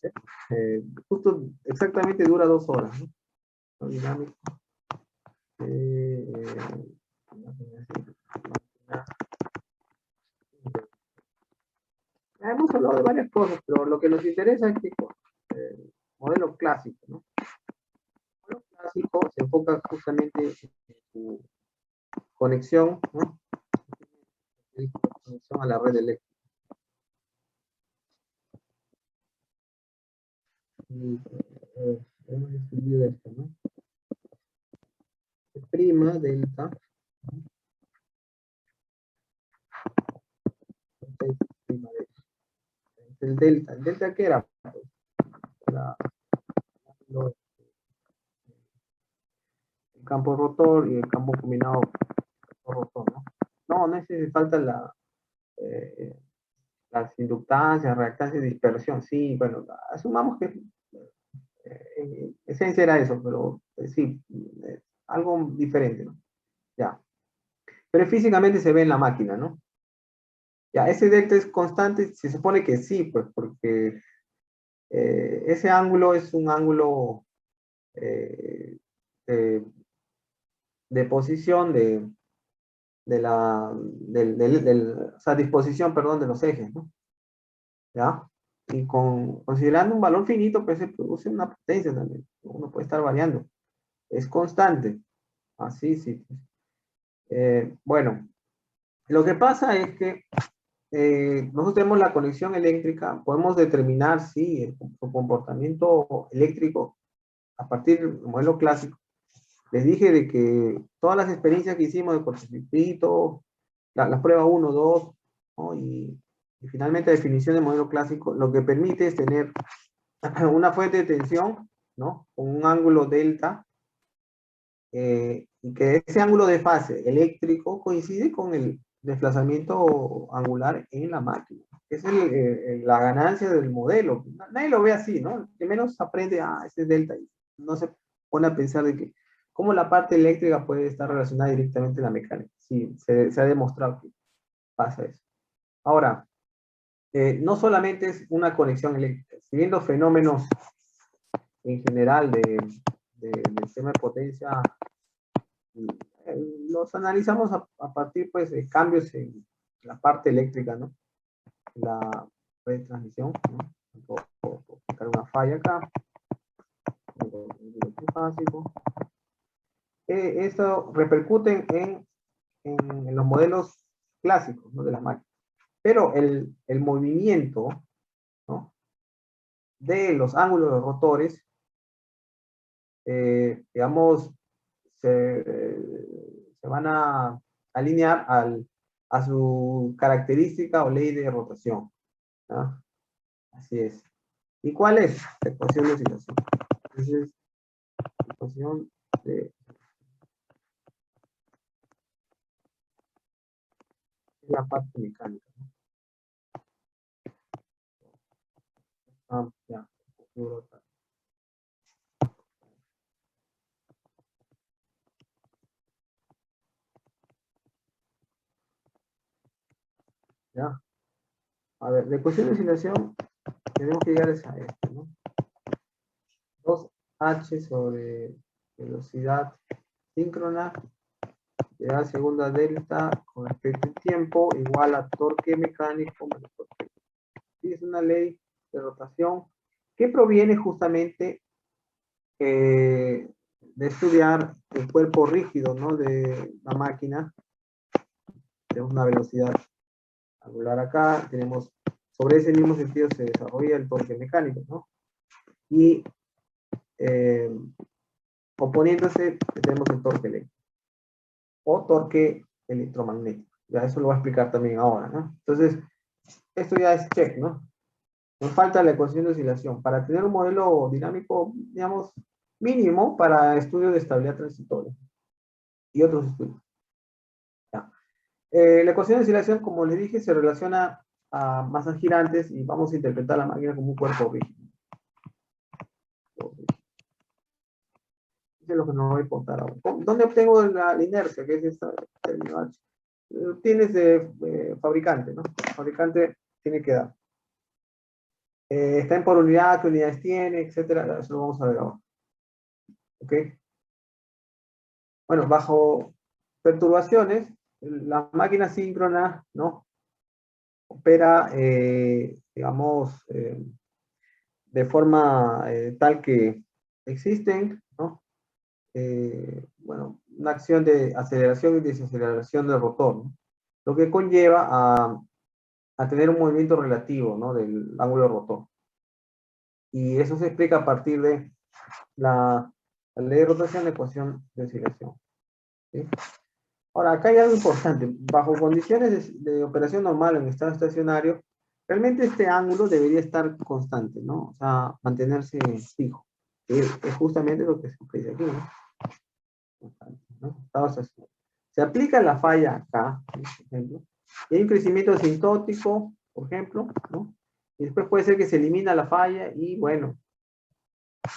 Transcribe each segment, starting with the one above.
menos, ¿eh? Justo exactamente dura 2 horas, ¿no? Dinámico. Hemos hablado de varias cosas, pero lo que nos interesa es que modelo clásico, ¿no? El modelo clásico se enfoca justamente en su conexión, ¿no? Conexión a la red eléctrica. Hemos escrito esto, ¿no? Prima delta. Prima delta. El delta ¿qué era? El campo rotor y el campo combinado rotor, ¿no? No es que falta las inductancias, reactancias de dispersión. Sí, bueno, asumamos que en esencia era eso, pero sí, algo diferente, ¿no? Ya. Pero físicamente se ve en la máquina, ¿no? Ya, ese delta es constante, se supone que sí, pues, porque ese ángulo es un ángulo de posición o sea, disposición, perdón, de los ejes, ¿no? ¿Ya? Y considerando un valor finito, pues se produce una potencia también. Uno puede estar variando. Es constante. Así, sí. Bueno, lo que pasa es que nosotros tenemos la conexión eléctrica, podemos determinar, sí, su comportamiento eléctrico a partir del modelo clásico. Les dije de que todas las experiencias que hicimos de cortocircuito, la prueba 1, 2, ¿no? y finalmente la definición de modelo clásico, lo que permite es tener una fuente de tensión, ¿no? Con un ángulo delta, y que ese ángulo de fase eléctrico coincide con el desplazamiento angular en la máquina. Esa es la ganancia del modelo. Nadie lo ve así, ¿no? Que menos aprende, ese es delta, y no se pone a pensar de que cómo la parte eléctrica puede estar relacionada directamente a la mecánica. Sí, se ha demostrado que pasa eso. Ahora, no solamente es una conexión eléctrica, si bien los fenómenos en general del sistema de potencia los analizamos a partir pues de cambios en la parte eléctrica, ¿no? La red de transmisión, ¿no? Puedo buscar una falla acá. Esto repercute en los modelos clásicos, ¿no? De las máquinas. Pero el movimiento, ¿no? De los ángulos de los rotores, digamos, se van a alinear a su característica o ley de rotación, ¿no? Así es. ¿Y cuál es? La ecuación de oscilación. Entonces, ecuación de la parte mecánica, ¿no? Ya. ¿Ya? A ver, la ecuación de oscilación, tenemos que llegar a esto, ¿no? 2h sobre velocidad síncrona de la segunda delta con respecto al tiempo igual a torque mecánico menos torque. Sí, es una ley de rotación que proviene justamente de estudiar el cuerpo rígido, ¿no? De la máquina. Tenemos una velocidad angular acá, tenemos, sobre ese mismo sentido se desarrolla el torque mecánico, ¿no? Y oponiéndose tenemos el torque eléctrico o torque electromagnético. Ya eso lo voy a explicar también ahora, ¿no? Entonces, esto ya es check, ¿no? Nos falta la ecuación de oscilación para tener un modelo dinámico, digamos, mínimo para estudios de estabilidad transitoria y otros estudios. ¿Ya? La ecuación de oscilación, como les dije, se relaciona a masas girantes y vamos a interpretar la máquina como un cuerpo rígido. Eso es lo que nos voy a contar ahora. ¿Dónde obtengo la inercia? Que es esta término H. Tienes de fabricante, ¿no? El fabricante tiene que dar. Está en por unidad, qué unidades tiene, etcétera. Eso lo vamos a ver ahora. ¿Ok? Bueno, bajo perturbaciones, la máquina síncrona, ¿no? Opera, digamos, de forma tal que existen, ¿no? Bueno, una acción de aceleración y desaceleración del rotor, ¿no? Lo que conlleva a tener un movimiento relativo, ¿no? Del ángulo rotor. Y eso se explica a partir de la ley de rotación, la ecuación de oscilación. ¿Sí? Ahora, acá hay algo importante. Bajo condiciones de operación normal en estado estacionario, realmente este ángulo debería estar constante, ¿no? O sea, mantenerse fijo. Es justamente lo que se ofrece aquí, ¿no? Constante, ¿no? Estado estacionario. Se aplica la falla acá, por ejemplo, y hay un crecimiento asintótico, por ejemplo, ¿no? Y después puede ser que se elimina la falla y, bueno,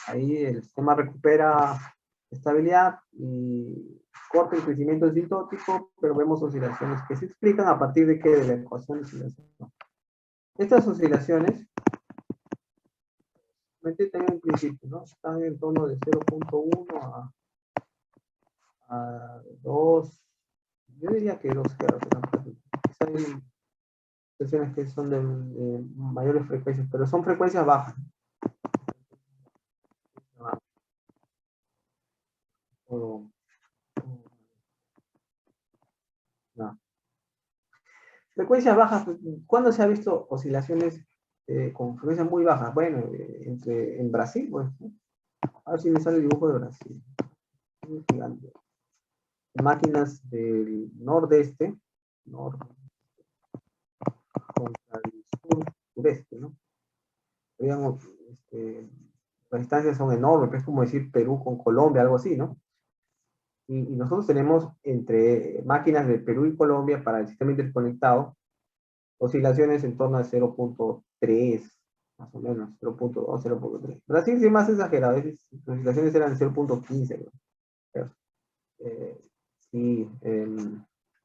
ahí el sistema recupera estabilidad y corta el crecimiento asintótico, pero vemos oscilaciones que se explican a partir de, de la ecuación de oscilación. Estas oscilaciones, tienen un principio, ¿no? Están en torno de 0.1 a 2, yo diría que 2 Hz. Quizá hay sesiones que son de mayores frecuencias, pero son frecuencias bajas. O, no. Frecuencias bajas, ¿cuándo se ha visto oscilaciones con frecuencias muy bajas? Bueno, en Brasil, pues, ¿no? A ver si me sale el dibujo de Brasil. Es gigante. Máquinas del nordeste, norte contra el sureste, ¿no? Digamos, las distancias son enormes, es como decir Perú con Colombia, algo así, ¿no? Y nosotros tenemos entre máquinas de Perú y Colombia para el sistema interconectado oscilaciones en torno a 0.3, más o menos, 0.2, 0.3. Brasil sí es más exagerado, las oscilaciones eran 0.15, ¿no? Pero, sí,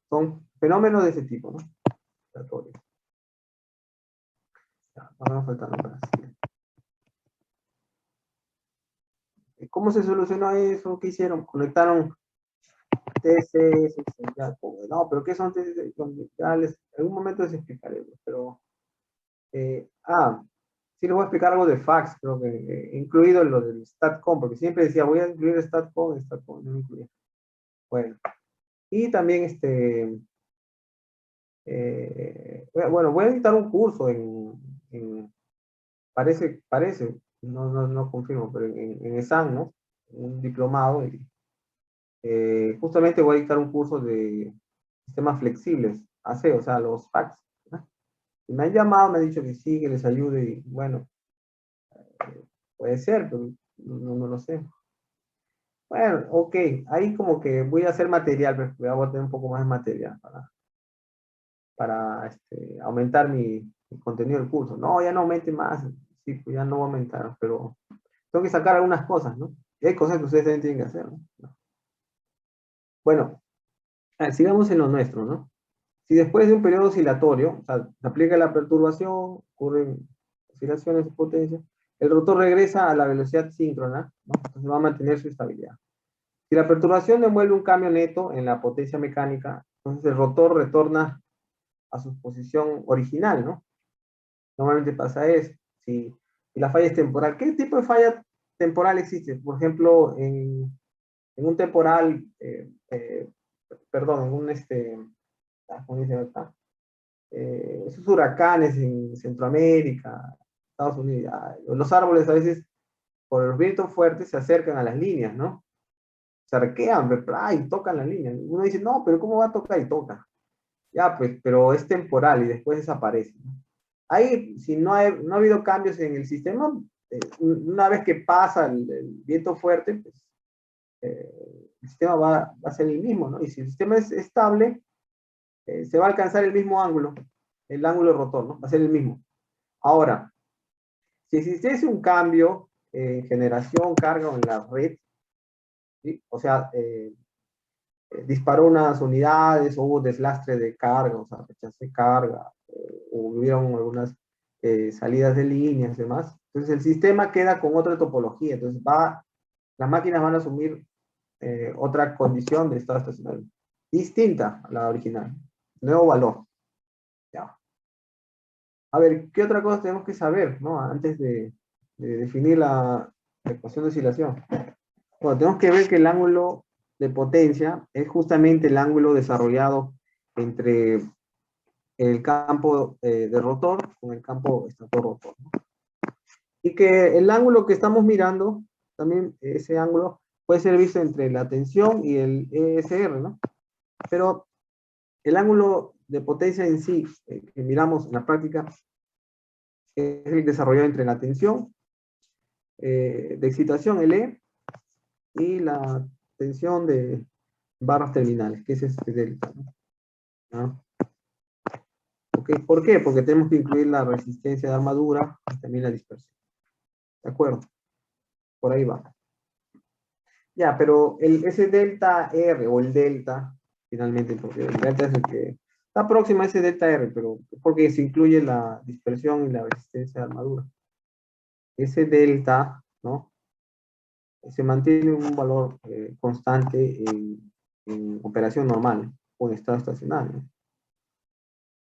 son fenómenos de ese tipo, ¿no? Ya, vamos faltando Brasil. ¿Cómo se solucionó eso? ¿Qué hicieron? Conectaron TCS, no, pero ¿qué son TCS? Ya en algún momento les explicaré, pero sí les voy a explicar algo de fax, creo que incluido lo del StatCom, porque siempre decía voy a incluir StatCom, no me incluía. Bueno, y también bueno, voy a editar un curso parece, no confirmo, pero en ESAN, ¿no? Un diplomado, y justamente voy a dictar un curso de sistemas flexibles, o sea, los fax, ¿no? Y me han llamado, me han dicho que sí, que les ayude, y bueno, puede ser, pero no lo sé. Bueno, ok, ahí como que voy a hacer material, pero voy a tener un poco más de material para aumentar mi contenido del curso. No, ya no aumente más, sí, pues ya no va a aumentar, pero tengo que sacar algunas cosas, ¿no? Y hay cosas que ustedes también tienen que hacer, ¿no? Bueno, sigamos en lo nuestro, ¿no? Si después de un periodo oscilatorio, o sea, se aplica la perturbación, ocurren oscilaciones de potencia, el rotor regresa a la velocidad síncrona, ¿no? Entonces va a mantener su estabilidad. Si la perturbación devuelve un cambio neto en la potencia mecánica, entonces el rotor retorna a su posición original, ¿no? Normalmente pasa eso. Si la falla es temporal, ¿qué tipo de falla temporal existe? Por ejemplo, en un temporal, perdón, en un, ¿cómo dice acá? Esos huracanes en Centroamérica, Estados Unidos, los árboles a veces, por los vientos fuertes, se acercan a las líneas, ¿no? Se arquean, y tocan las líneas. Uno dice, no, pero ¿cómo va a tocar? Y toca. Ya, pues, pero es temporal y después desaparece, ¿no? Ahí, si no ha habido cambios en el sistema, una vez que pasa el viento fuerte, pues, el sistema va a ser el mismo, ¿no? Y si el sistema es estable, se va a alcanzar el mismo ángulo, el ángulo rotor, ¿no? Va a ser el mismo. Ahora, si existiese un cambio en generación, carga o en la red, ¿sí? O sea, disparó unas unidades o hubo deslastre de carga, o sea, rechazo de carga, o hubieron algunas salidas de líneas y demás. Entonces el sistema queda con otra topología, entonces las máquinas van a asumir otra condición de estado estacionario, distinta a la original, nuevo valor. Ya. A ver, ¿qué otra cosa tenemos que saber, ¿no? Antes de definir la ecuación de oscilación? Bueno, tenemos que ver que el ángulo de potencia es justamente el ángulo desarrollado entre el campo de rotor con el campo estator-rotor, ¿no? Y que el ángulo que estamos mirando, también ese ángulo puede ser visto entre la tensión y el ESR, ¿no? Pero el ángulo de potencia en sí, que miramos en la práctica, es el desarrollado entre la tensión de excitación, el E, y la tensión de barras terminales, que es este delta, ¿no? ¿Ah? Okay. ¿Por qué? Porque tenemos que incluir la resistencia de armadura y también la dispersión. ¿De acuerdo? Por ahí va. Ya, pero ese delta R o el delta, finalmente, porque el delta es el que está próximo a ese delta R, pero porque se incluye la dispersión y la resistencia de armadura. Ese delta, ¿no? Se mantiene un valor constante en operación normal o en estado estacionario.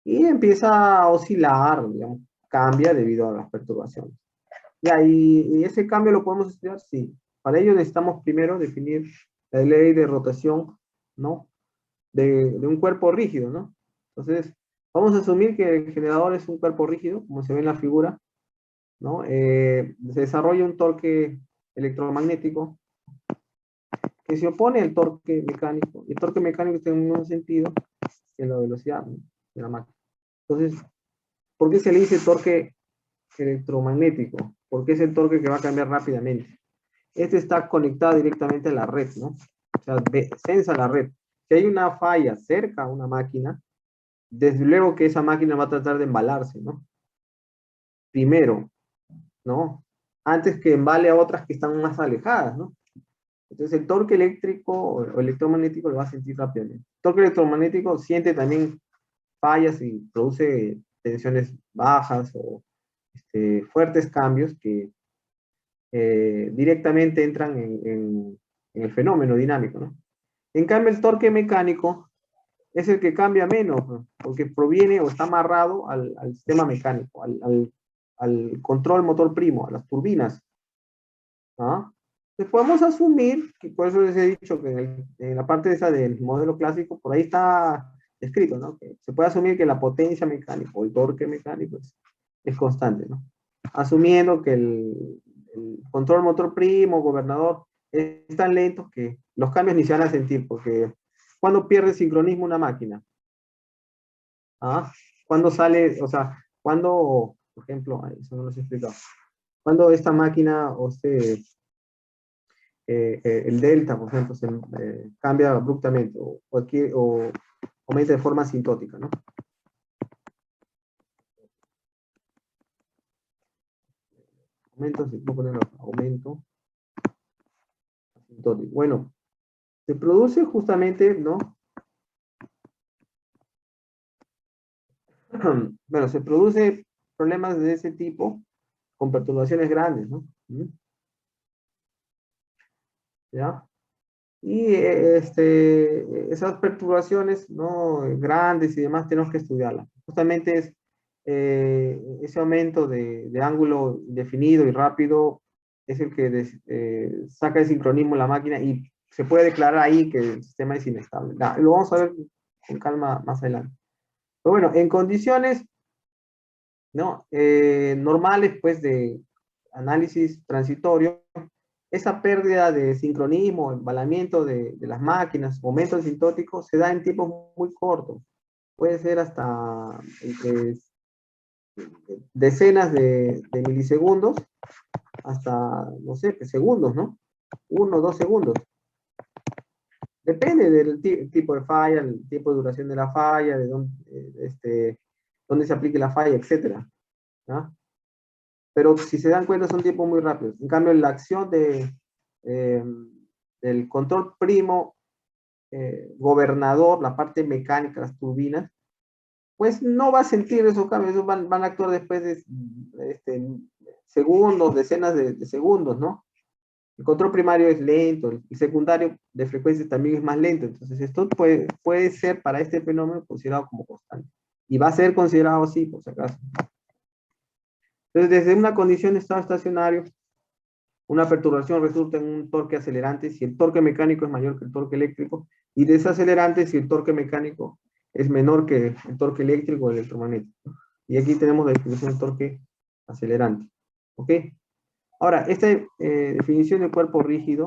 Y empieza a oscilar, digamos, cambia debido a las perturbaciones. Ya, y ese cambio lo podemos estudiar, sí. Para ello necesitamos primero definir la ley de rotación, ¿no? De un cuerpo rígido, ¿no? Entonces, vamos a asumir que el generador es un cuerpo rígido, como se ve en la figura, ¿no? Se desarrolla un torque electromagnético que se opone al torque mecánico. Y el torque mecánico tiene un mismo sentido que la velocidad, ¿no?, de la máquina. Entonces, ¿por qué se le dice torque electromagnético? Porque es el torque que va a cambiar rápidamente. Este está conectado directamente a la red, ¿no? O sea, sensa la red. Si hay una falla cerca a una máquina, desde luego que esa máquina va a tratar de embalarse, ¿no? Primero, ¿no? Antes que embale a otras que están más alejadas, ¿no? Entonces el torque eléctrico o electromagnético lo va a sentir rápidamente. El torque electromagnético siente también fallas y produce tensiones bajas o fuertes cambios que directamente entran en el fenómeno dinámico, ¿no? En cambio, el torque mecánico es el que cambia menos, ¿no?, porque proviene o está amarrado al sistema mecánico, al control motor primo, a las turbinas. ¿Ah? Entonces podemos asumir, que por eso les he dicho que en la parte esa del modelo clásico, por ahí está escrito, ¿no?, que se puede asumir que la potencia mecánica o el torque mecánico es constante, ¿no? Asumiendo que el control motor primo, gobernador, es tan lento que los cambios ni se van a sentir, porque cuando pierde sincronismo una máquina, ¿ah? Cuando sale, o sea, cuando, por ejemplo, eso no lo he explicado, cuando esta máquina el delta, por ejemplo, se cambia abruptamente o aumenta de forma asintótica, ¿no? Aumento, si puedo ponerlo, aumento asintótico. Bueno, se produce justamente, ¿no? Bueno, se produce problemas de ese tipo con perturbaciones grandes, ¿no? ¿Ya? Y esas perturbaciones, ¿no?, grandes y demás, tenemos que estudiarlas. Justamente es ese aumento de ángulo definido y rápido es el que saca el sincronismo la máquina y se puede declarar ahí que el sistema es inestable. Lo vamos a ver con calma más adelante. Pero bueno, en condiciones, ¿no?, normales, pues, de análisis transitorio, esa pérdida de sincronismo, embalamiento de las máquinas, momentos asintóticos, se da en tiempos muy cortos. Puede ser hasta decenas de milisegundos, hasta, no sé, segundos, ¿no? 1 o 2 segundos. Depende del tipo de falla, el tiempo de duración de la falla, de dónde se aplique la falla, etcétera, ¿no? Pero si se dan cuenta son tiempos muy rápidos. En cambio, la acción eh, del control primo gobernador, la parte mecánica, las turbinas, pues no va a sentir esos cambios, esos van a actuar después de segundos, decenas de segundos, ¿no? El control primario es lento, el secundario de frecuencia también es más lento, entonces esto puede ser para este fenómeno considerado como constante. Y va a ser considerado así, por si acaso. Entonces, desde una condición de estado estacionario, una perturbación resulta en un torque acelerante si el torque mecánico es mayor que el torque eléctrico, y desacelerante si el torque mecánico es menor que el torque eléctrico o electromagnético. Y aquí tenemos la definición de torque acelerante. ¿Ok? Ahora, esta definición de cuerpo rígido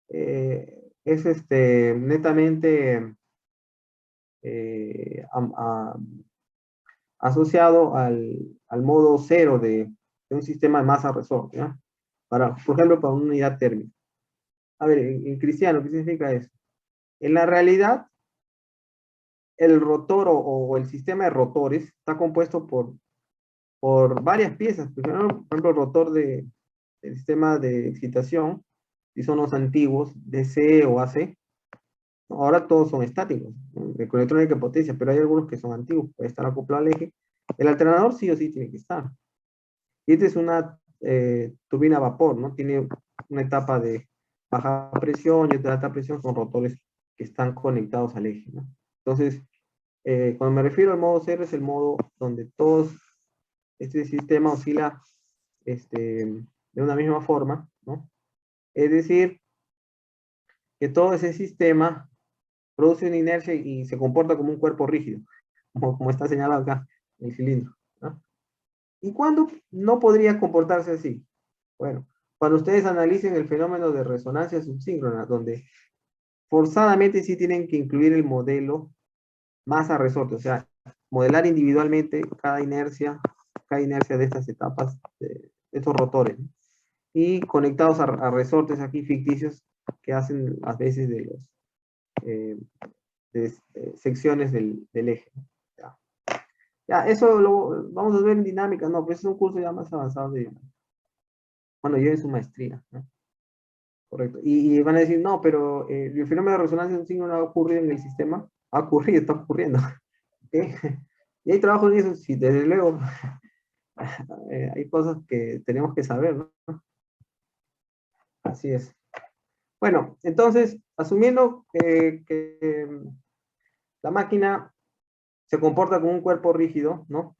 es netamente asociado al modo cero de un sistema de masa-resorte, ¿ya? Por ejemplo, para una unidad térmica. A ver, en cristiano, ¿qué significa eso? En la realidad, el rotor o el sistema de rotores está compuesto por varias piezas. Por ejemplo, el rotor del sistema de excitación, si son los antiguos, DC o AC, ahora todos son estáticos, ¿no? De electrónica y potencia, pero hay algunos que son antiguos, puede estar acoplado al eje. El alternador sí o sí tiene que estar. Y esta es una turbina a vapor, ¿no? Tiene una etapa de baja presión y otra de alta presión con rotores que están conectados al eje, ¿no? Entonces, cuando me refiero al modo cero, es el modo donde todo este sistema oscila de una misma forma, ¿no? Es decir, que todo ese sistema produce una inercia y se comporta como un cuerpo rígido, como está señalado acá, el cilindro, ¿no? ¿Y cuándo no podría comportarse así? Bueno, cuando ustedes analicen el fenómeno de resonancia subsíncrona, donde forzadamente sí tienen que incluir el modelo masa-resorte, o sea, modelar individualmente cada inercia de estas etapas, de estos rotores, ¿no? Y conectados a resortes aquí ficticios que hacen a veces de los secciones del eje. Ya. Ya, eso lo vamos a ver en dinámica, no, pues es un curso ya más avanzado de dinámica. Bueno, yo en su maestría, ¿no? Correcto. Y van a decir, no, pero el fenómeno de resonancia de un signo no ha ocurrido en el sistema. Ha ocurrido, está ocurriendo. ¿Okay? Y hay trabajos en eso, sí, desde luego. Hay cosas que tenemos que saber, ¿no? Así es. Bueno, entonces, asumiendo que la máquina se comporta como un cuerpo rígido, ¿no?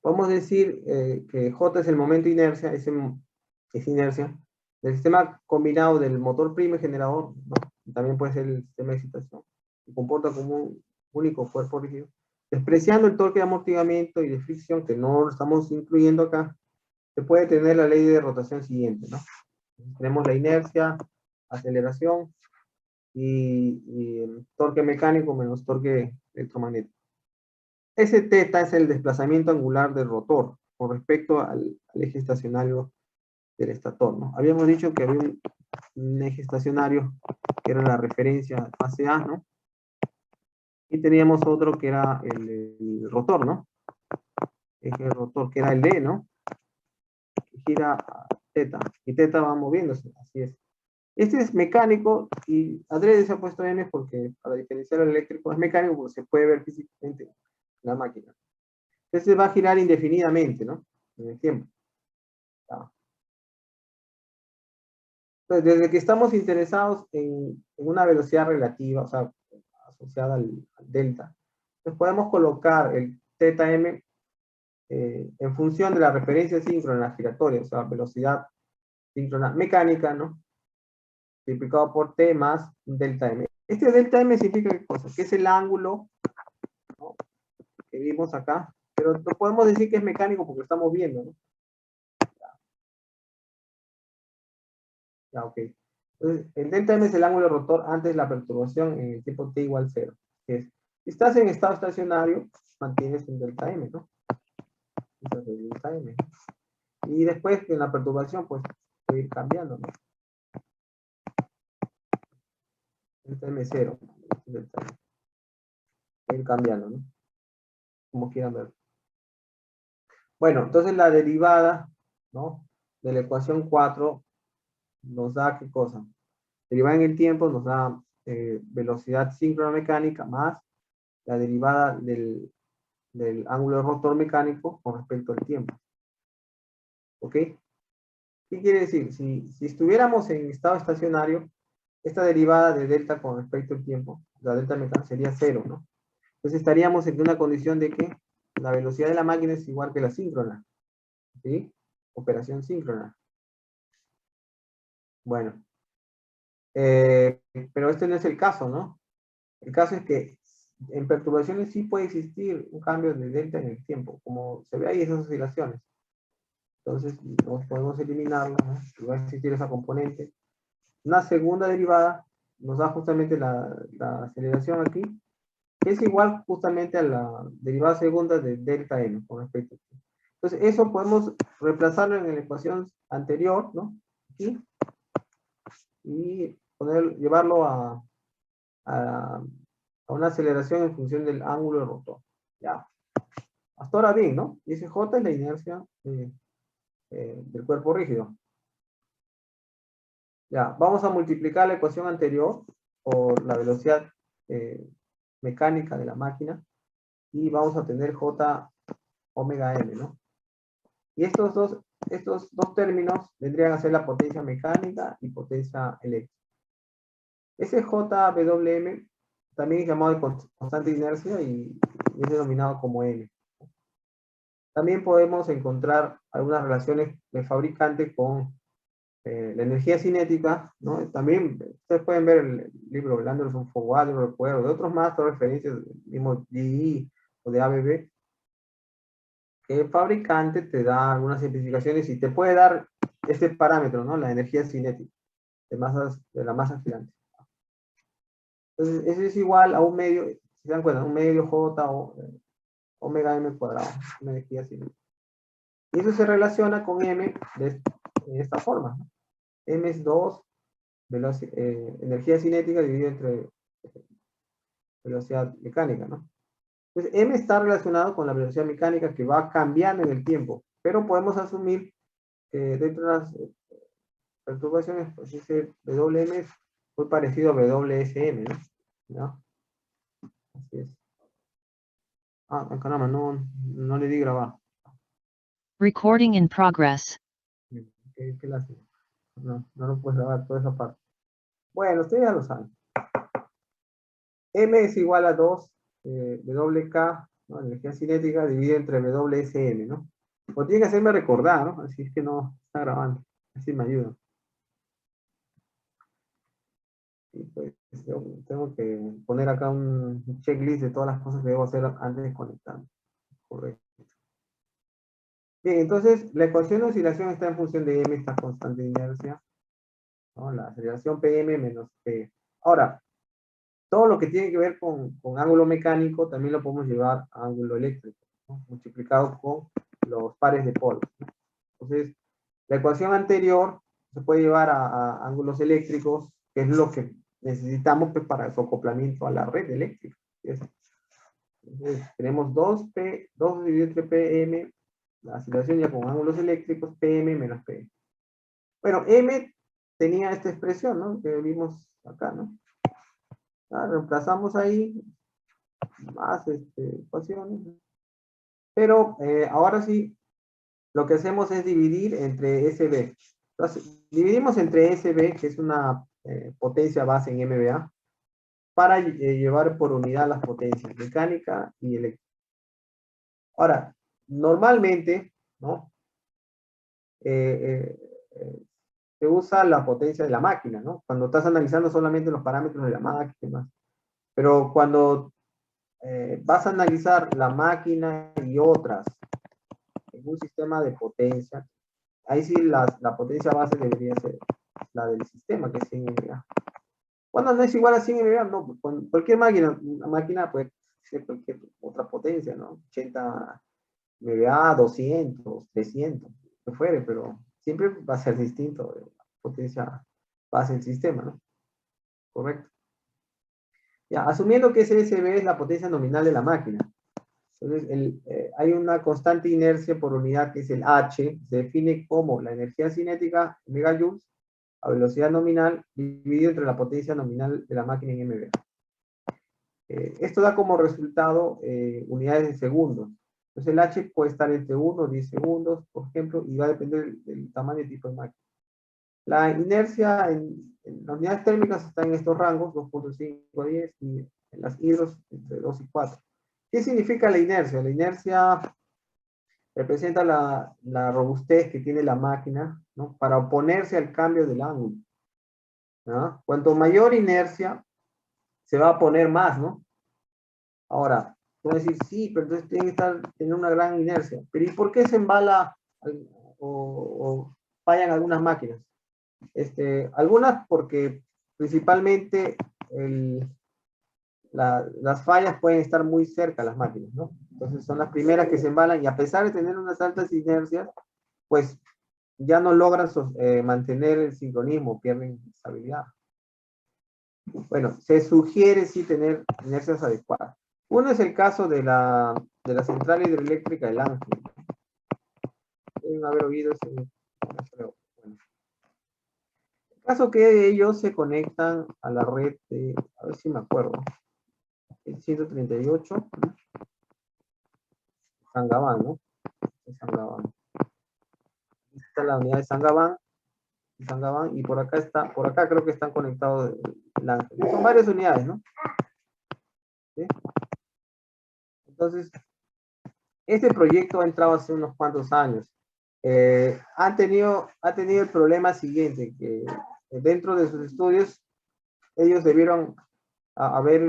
Podemos decir que J es el momento de inercia, es inercia, del sistema combinado del motor primo y generador, ¿no? También puede ser el sistema de excitación, se comporta como un único cuerpo rígido. Despreciando el torque de amortiguamiento y de fricción, que no lo estamos incluyendo acá, se puede tener la ley de rotación siguiente, ¿no? Tenemos la inercia, aceleración y torque mecánico menos torque electromagnético. Ese θ es el desplazamiento angular del rotor con respecto al eje estacionario del estator, ¿no? Habíamos dicho que había un eje estacionario que era la referencia fase A, ¿no? Y teníamos otro que era el rotor, ¿no? Eje rotor, que era el D, ¿no? Que gira a θ, y θ va moviéndose, así es. Este es mecánico, y adrede se ha puesto M porque para diferenciar el eléctrico es mecánico porque se puede ver físicamente en la máquina. Entonces va a girar indefinidamente, ¿no? En el tiempo. Entonces, desde que estamos interesados en una velocidad relativa, o sea, asociada al delta, pues podemos colocar el θm en función de la referencia síncrona giratoria, o sea, velocidad síncrona mecánica, ¿no? Multiplicado por t más un delta m. Este delta m significa qué cosa, que es el ángulo, ¿no?, que vimos acá, pero no podemos decir que es mecánico porque lo estamos viendo, ¿no? Ya, ok. Entonces, el delta m es el ángulo rotor antes de la perturbación en el tiempo t igual 0. Es, si estás en estado estacionario, mantienes un delta m, ¿no? Entonces, el delta m. Y después, en la perturbación, pues, puede ir cambiando, ¿no? Delta m 0. Delta m. Puede ir cambiando, ¿no? Como quieran ver. Bueno, entonces la derivada, ¿no?, de la ecuación 4 nos da, ¿qué cosa? Derivada en el tiempo nos da velocidad síncrona mecánica más la derivada del ángulo de rotor mecánico con respecto al tiempo. ¿Ok? ¿Qué quiere decir? Si estuviéramos en estado estacionario, esta derivada de delta con respecto al tiempo, la delta mecánica sería 0, ¿no? Entonces estaríamos en una condición de que la velocidad de la máquina es igual que la síncrona. ¿Sí? Operación síncrona. Bueno. Pero este no es el caso, ¿no? El caso es que en perturbaciones sí puede existir un cambio de delta en el tiempo, como se ve ahí esas oscilaciones. Entonces, no podemos eliminarlo, ¿no? Si va a existir esa componente. Una segunda derivada nos da justamente la aceleración aquí, que es igual justamente a la derivada segunda de delta m con respecto a aquí. Entonces, eso podemos reemplazarlo en la ecuación anterior, ¿no? Aquí. Y llevarlo a una aceleración en función del ángulo de rotor. Ya. Hasta ahora bien, ¿no? Y ese J es la inercia del cuerpo rígido. Ya, vamos a multiplicar la ecuación anterior por la velocidad mecánica de la máquina y vamos a tener J omega m, ¿no? Y estos dos términos vendrían a ser la potencia mecánica y potencia eléctrica. Ese JWM también es llamado de constante de inercia y es denominado como M. También podemos encontrar algunas relaciones de fabricante con la energía cinética, ¿no? También ustedes pueden ver el libro de Anderson Forward, no recuerdo, de otros más, todas referencias del mismo GE o de ABB, que el fabricante te da algunas especificaciones y te puede dar este parámetro, ¿no? La energía cinética de la masa girante. Entonces, eso es igual a un medio, si se dan cuenta, un medio J o omega m cuadrado, una energía cinética. Y eso se relaciona con m de esta forma, ¿no? M es 2 energía cinética dividido entre velocidad mecánica, ¿no? Entonces, M está relacionado con la velocidad mecánica que va cambiando en el tiempo, pero podemos asumir que dentro de las perturbaciones, pues ese WM es muy parecido a WSM, ¿no? ¿No? Así es. Ah, caramba, no le di grabar. Recording in progress. Qué lástima. No lo puedes grabar toda esa parte. Bueno, ustedes ya lo saben. M es igual a 2 WK, ¿no? Energía cinética dividida entre WSM, ¿no? O tiene que hacerme recordar, ¿no? Así es que no está grabando. Así me ayuda. Y pues yo tengo que poner acá un checklist de todas las cosas que debo hacer antes de conectar. Correcto. Bien, entonces la ecuación de oscilación está en función de M, esta constante de inercia, ¿no? La aceleración PM menos P. Ahora, todo lo que tiene que ver con ángulo mecánico también lo podemos llevar a ángulo eléctrico, ¿no? Multiplicado con los pares de polos, ¿no? Entonces, la ecuación anterior se puede llevar a ángulos eléctricos, que es lo que necesitamos pues, para su acoplamiento a la red eléctrica. Entonces, tenemos 2 dividido entre PM, la aceleración ya con ángulos eléctricos, PM menos P. Bueno, M tenía esta expresión, ¿no? Que vimos acá, ¿no? Reemplazamos ahí más ecuaciones. Pero ahora sí, lo que hacemos es dividir entre SB. Entonces, dividimos entre SB, que es una potencia base en MBA, para llevar por unidad las potencias mecánica y eléctrica. Ahora, normalmente, ¿no? Se usa la potencia de la máquina, ¿no? Cuando estás analizando solamente los parámetros de la máquina. Pero cuando vas a analizar la máquina y otras en un sistema de potencia, ahí sí la potencia base debería ser la del sistema, que es 100 MVA. Cuando no es igual a 100 MVA, no, con cualquier máquina, una máquina puede ser cualquier otra potencia, ¿no? 80 MVA, 200, 300, que fuere, pero siempre va a ser distinto la potencia base del sistema, ¿no? Correcto. Ya, asumiendo que ese SB es la potencia nominal de la máquina. Entonces, hay una constante inercia por unidad que es el H, se define como la energía cinética, megajoules, a velocidad nominal dividido entre la potencia nominal de la máquina en MV. Esto da como resultado unidades de segundos. Entonces el H puede estar entre 1 o 10 segundos, por ejemplo, y va a depender del tamaño y tipo de máquina. La inercia en las unidades térmicas está en estos rangos, 2.5 a 10, y en las hidros entre 2 y 4. ¿Qué significa la inercia? La inercia representa la robustez que tiene la máquina, ¿no?, para oponerse al cambio del ángulo, ¿no? Cuanto mayor inercia, se va a poner más, ¿no? Ahora, tú vas a decir, sí, pero entonces tiene que tener una gran inercia. Pero ¿y por qué se embala o fallan algunas máquinas? Algunas porque principalmente las fallas pueden estar muy cerca a las máquinas, ¿no? Entonces son las primeras que se embalan y a pesar de tener unas altas inercias, pues ya no logran mantener el sincronismo, pierden estabilidad. Bueno, se sugiere sí tener inercias adecuadas. Uno es el caso de la central hidroeléctrica del Ángel. Deben haber oído ese, no creo. Bueno. El caso que ellos se conectan a la red de, a ver si me acuerdo, el 138, ¿no? San Gabán, ¿no? San Gabán. Esta está la unidad de San Gabán, y por acá creo que están conectados el Ángel. Son varias unidades, ¿no? ¿Sí? Entonces, este proyecto ha entrado hace unos cuantos años. Ha tenido el problema siguiente, que dentro de sus estudios, ellos debieron haber,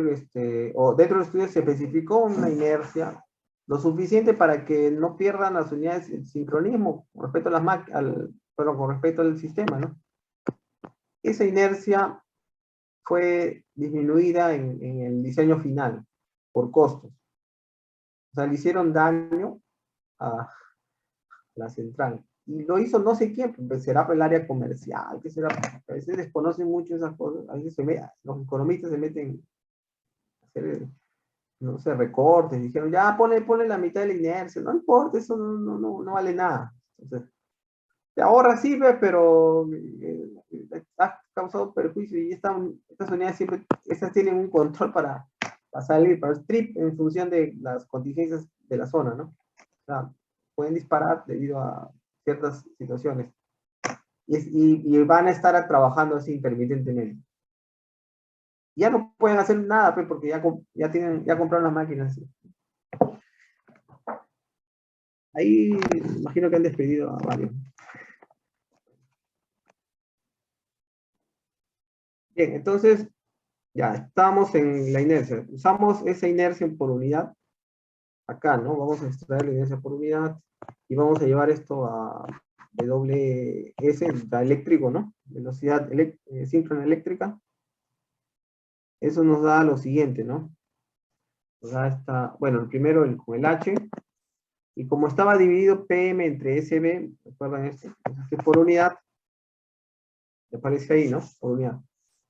o dentro de los estudios se especificó una inercia lo suficiente para que no pierdan las unidades de sincronismo con respecto a con respecto al sistema, ¿no? Esa inercia fue disminuida en el diseño final por costos. O sea, le hicieron daño a la central. Y lo hizo no sé quién, pues será el área comercial, que será, a veces desconocen mucho esas cosas, a veces los economistas se meten a hacer, no sé, recortes, dijeron, ya ponle la mitad de la inercia, no importa, eso no vale nada. Entonces, te ahorra sirve, pero ha causado perjuicio y estas unidades siempre, estas tienen un control para salir, para strip en función de las contingencias de la zona, ¿no? O sea, pueden disparar debido a ciertas situaciones. Y van a estar trabajando así intermitentemente. Ya no pueden hacer nada, pues, porque ya compraron las máquinas. ¿Sí? Ahí imagino que han despedido a varios. Bien, entonces ya estamos en la inercia. Usamos esa inercia por unidad. Acá, ¿no? Vamos a extraer la inercia por unidad y vamos a llevar esto a WS, eléctrico, ¿no? Velocidad síncrona eléctrica. Eso nos da lo siguiente, ¿no? Nos da bueno, el primero con el H, y como estaba dividido PM entre SB, ¿recuerdan esto? Entonces, por unidad, me aparece ahí, ¿no? Por unidad.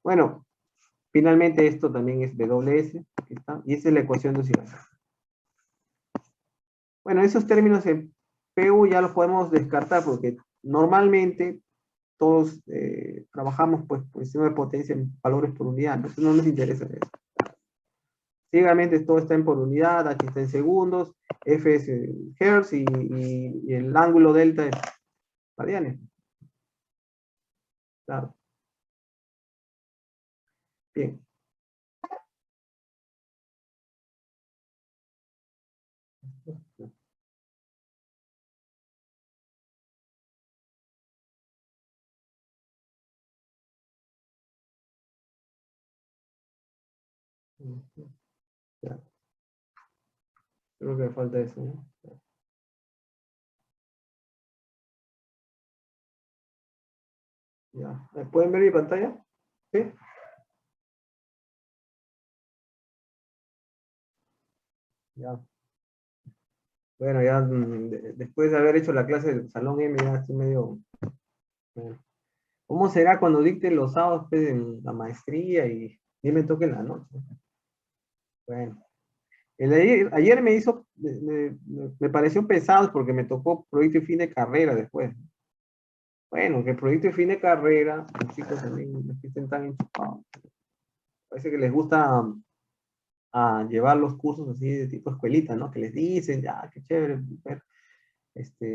Bueno, finalmente esto también es WS, aquí está, y esa es la ecuación de oscilación. Bueno, esos términos en PU ya los podemos descartar porque normalmente todos trabajamos pues por sistema de potencia en valores por unidad, entonces no nos interesa eso. Ciegamente todo está en por unidad, H está en segundos, F es hertz y el ángulo delta es radianes. Claro. Bien. Ya. Creo que me falta eso, ¿no? Ya. ¿Me pueden ver mi pantalla? ¿Sí? Ya. Bueno, ya después de haber hecho la clase del Salón M, ya estoy medio... Bueno. ¿Cómo será cuando dicte los sábados pues, en la maestría y me toque en la noche? Bueno. Ayer me hizo, me pareció pesado porque me tocó proyecto y fin de carrera después. Bueno, que el proyecto de fin de carrera, los chicos también no estén tan enchufados. Parece que les gusta llevar los cursos así de tipo escuelita, ¿no? Que les dicen, ya, qué chévere, ver,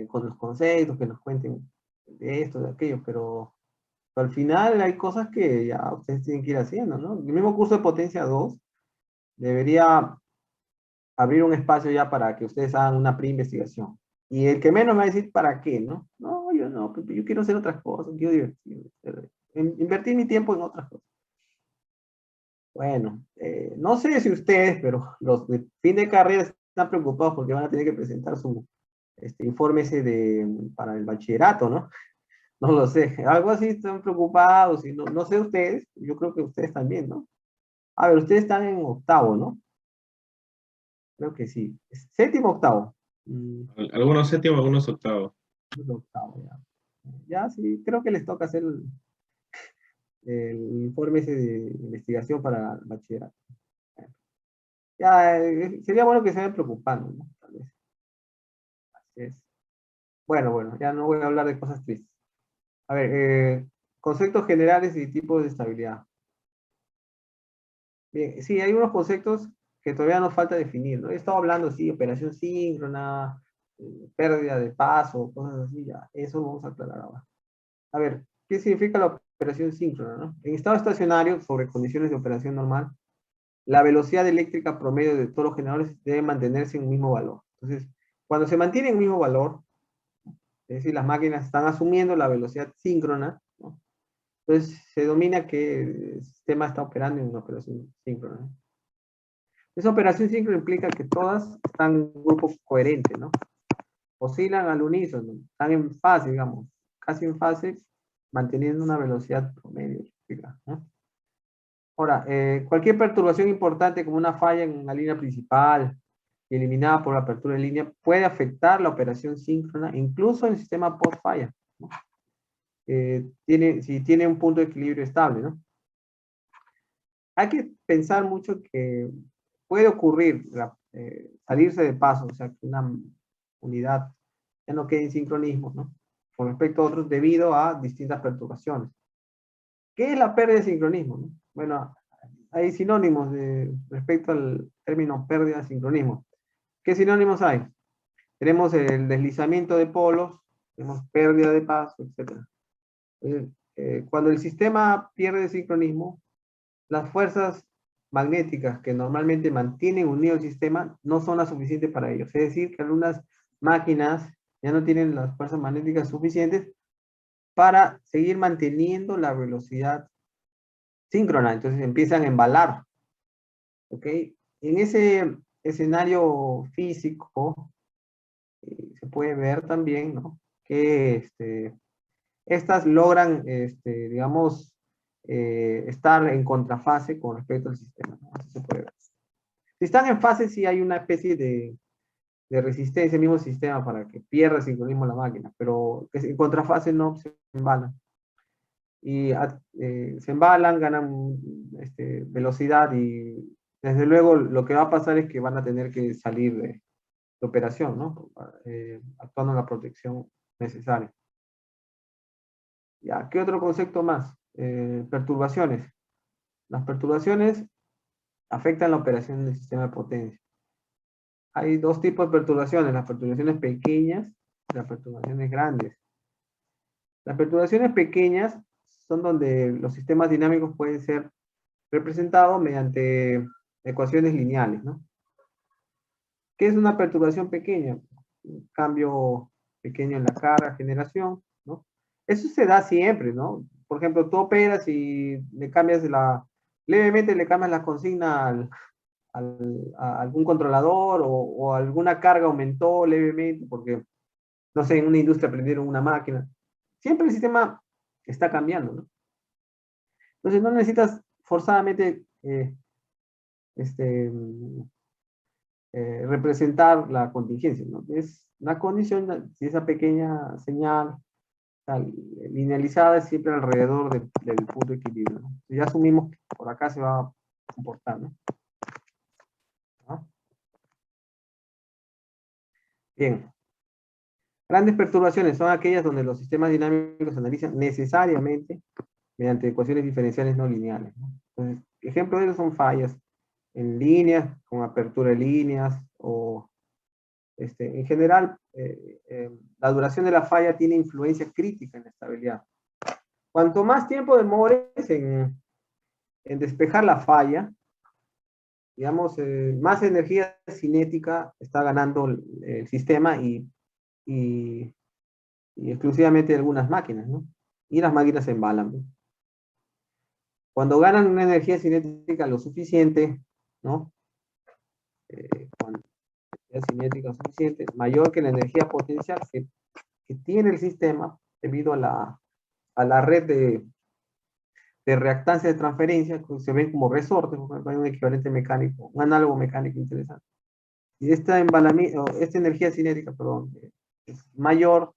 con los conceptos, que nos cuenten de esto, de aquello, pero al final hay cosas que ya ustedes tienen que ir haciendo, ¿no? El mismo curso de Potencia 2 debería abrir un espacio ya para que ustedes hagan una pre-investigación. Y el que menos me va a decir, ¿para qué? ¿No? No, yo no, yo quiero hacer otras cosas, quiero divertirme, invertir mi tiempo en otras cosas. Bueno, no sé si ustedes, pero los de fin de carrera están preocupados porque van a tener que presentar su informe ese para el bachillerato, ¿no? No lo sé, algo así están preocupados, y no sé ustedes, yo creo que ustedes también, ¿no? A ver, ustedes están en octavo, ¿no? Creo que sí. Séptimo, octavo. Algunos séptimos, algunos octavos. Octavo, ya. Ya sí, creo que les toca hacer el informe ese de investigación para el bachillerato. Ya, sería bueno que se vayan preocupando, ¿no? Tal vez. Así es. Bueno, ya no voy a hablar de cosas tristes. A ver, conceptos generales y tipos de estabilidad. Bien, sí, hay unos conceptos que todavía nos falta definir, ¿no? He estado hablando, sí, operación síncrona, pérdida de paso, cosas así, ya. Eso vamos a aclarar ahora. A ver, ¿qué significa la operación síncrona, no? En estado estacionario, sobre condiciones de operación normal, la velocidad eléctrica promedio de todos los generadores debe mantenerse en un mismo valor. Entonces, cuando se mantiene en un mismo valor, es decir, las máquinas están asumiendo la velocidad síncrona, ¿no? Entonces se domina que el sistema está operando en una operación síncrona, ¿no? Esa operación síncrona implica que todas están en un grupo coherente, ¿no? Oscilan al unísono, están en fase, digamos, casi en fase, manteniendo una velocidad promedio, ¿no? Ahora, cualquier perturbación importante como una falla en la línea principal y eliminada por la apertura de línea puede afectar la operación síncrona, incluso en el sistema post-falla, ¿no? Si tiene un punto de equilibrio estable, ¿no? Hay que pensar mucho que puede ocurrir salirse de paso, o sea, que una unidad ya no quede en sincronismo, ¿no? Con respecto a otros debido a distintas perturbaciones. ¿Qué es la pérdida de sincronismo, no? Bueno, hay sinónimos respecto al término pérdida de sincronismo. ¿Qué sinónimos hay? Tenemos el deslizamiento de polos, tenemos pérdida de paso, etc. Cuando el sistema pierde sincronismo, las fuerzas magnéticas que normalmente mantienen unido el sistema no son las suficientes para ello. Es decir, que algunas máquinas ya no tienen las fuerzas magnéticas suficientes para seguir manteniendo la velocidad síncrona. Entonces empiezan a embalar. ¿Ok? En ese escenario físico se puede ver también, ¿no? Que estas logran, digamos, estar en contrafase con respecto al sistema, ¿no? Así se puede ver. Si están en fase, sí hay una especie de resistencia al mismo sistema para que pierda sincronismo la máquina, pero que en contrafase no se embalan. Y se embalan, ganan velocidad y desde luego lo que va a pasar es que van a tener que salir de operación, ¿no? Actuando en la protección necesaria. Ya, ¿qué otro concepto más? Perturbaciones. Las perturbaciones afectan la operación del sistema de potencia. Hay dos tipos de perturbaciones, las perturbaciones pequeñas y las perturbaciones grandes. Las perturbaciones pequeñas son donde los sistemas dinámicos pueden ser representados mediante ecuaciones lineales, ¿no? ¿Qué es una perturbación pequeña? Un cambio pequeño en la carga, generación, ¿no? Eso se da siempre, ¿no? Por ejemplo, tú operas y le cambias levemente le cambias la consigna a algún controlador o alguna carga aumentó levemente porque, no sé, en una industria prendieron una máquina. Siempre el sistema está cambiando, ¿no? Entonces no necesitas forzadamente este, representar la contingencia, ¿no? Es una condición, si esa pequeña señal linealizada es siempre alrededor del punto de equilibrio, ¿no? Ya asumimos que por acá se va a comportar, ¿no? ¿No? Bien. Grandes perturbaciones son aquellas donde los sistemas dinámicos se analizan necesariamente mediante ecuaciones diferenciales no lineales, ¿no? Entonces, ejemplos de ellos son fallas en líneas, con apertura de líneas, o en general, la duración de la falla tiene influencia crítica en la estabilidad. Cuanto más tiempo demores en despejar la falla, digamos, más energía cinética está ganando el sistema y exclusivamente algunas máquinas, ¿no? Y las máquinas se embalan, ¿no? Cuando ganan una energía cinética lo suficiente, ¿no? Cuando energía cinética suficiente, mayor que la energía potencial que tiene el sistema debido a la red de reactancia de transferencia, que se ven como resortes, hay un equivalente mecánico, un análogo mecánico interesante. Y esta energía cinética, perdón, es mayor,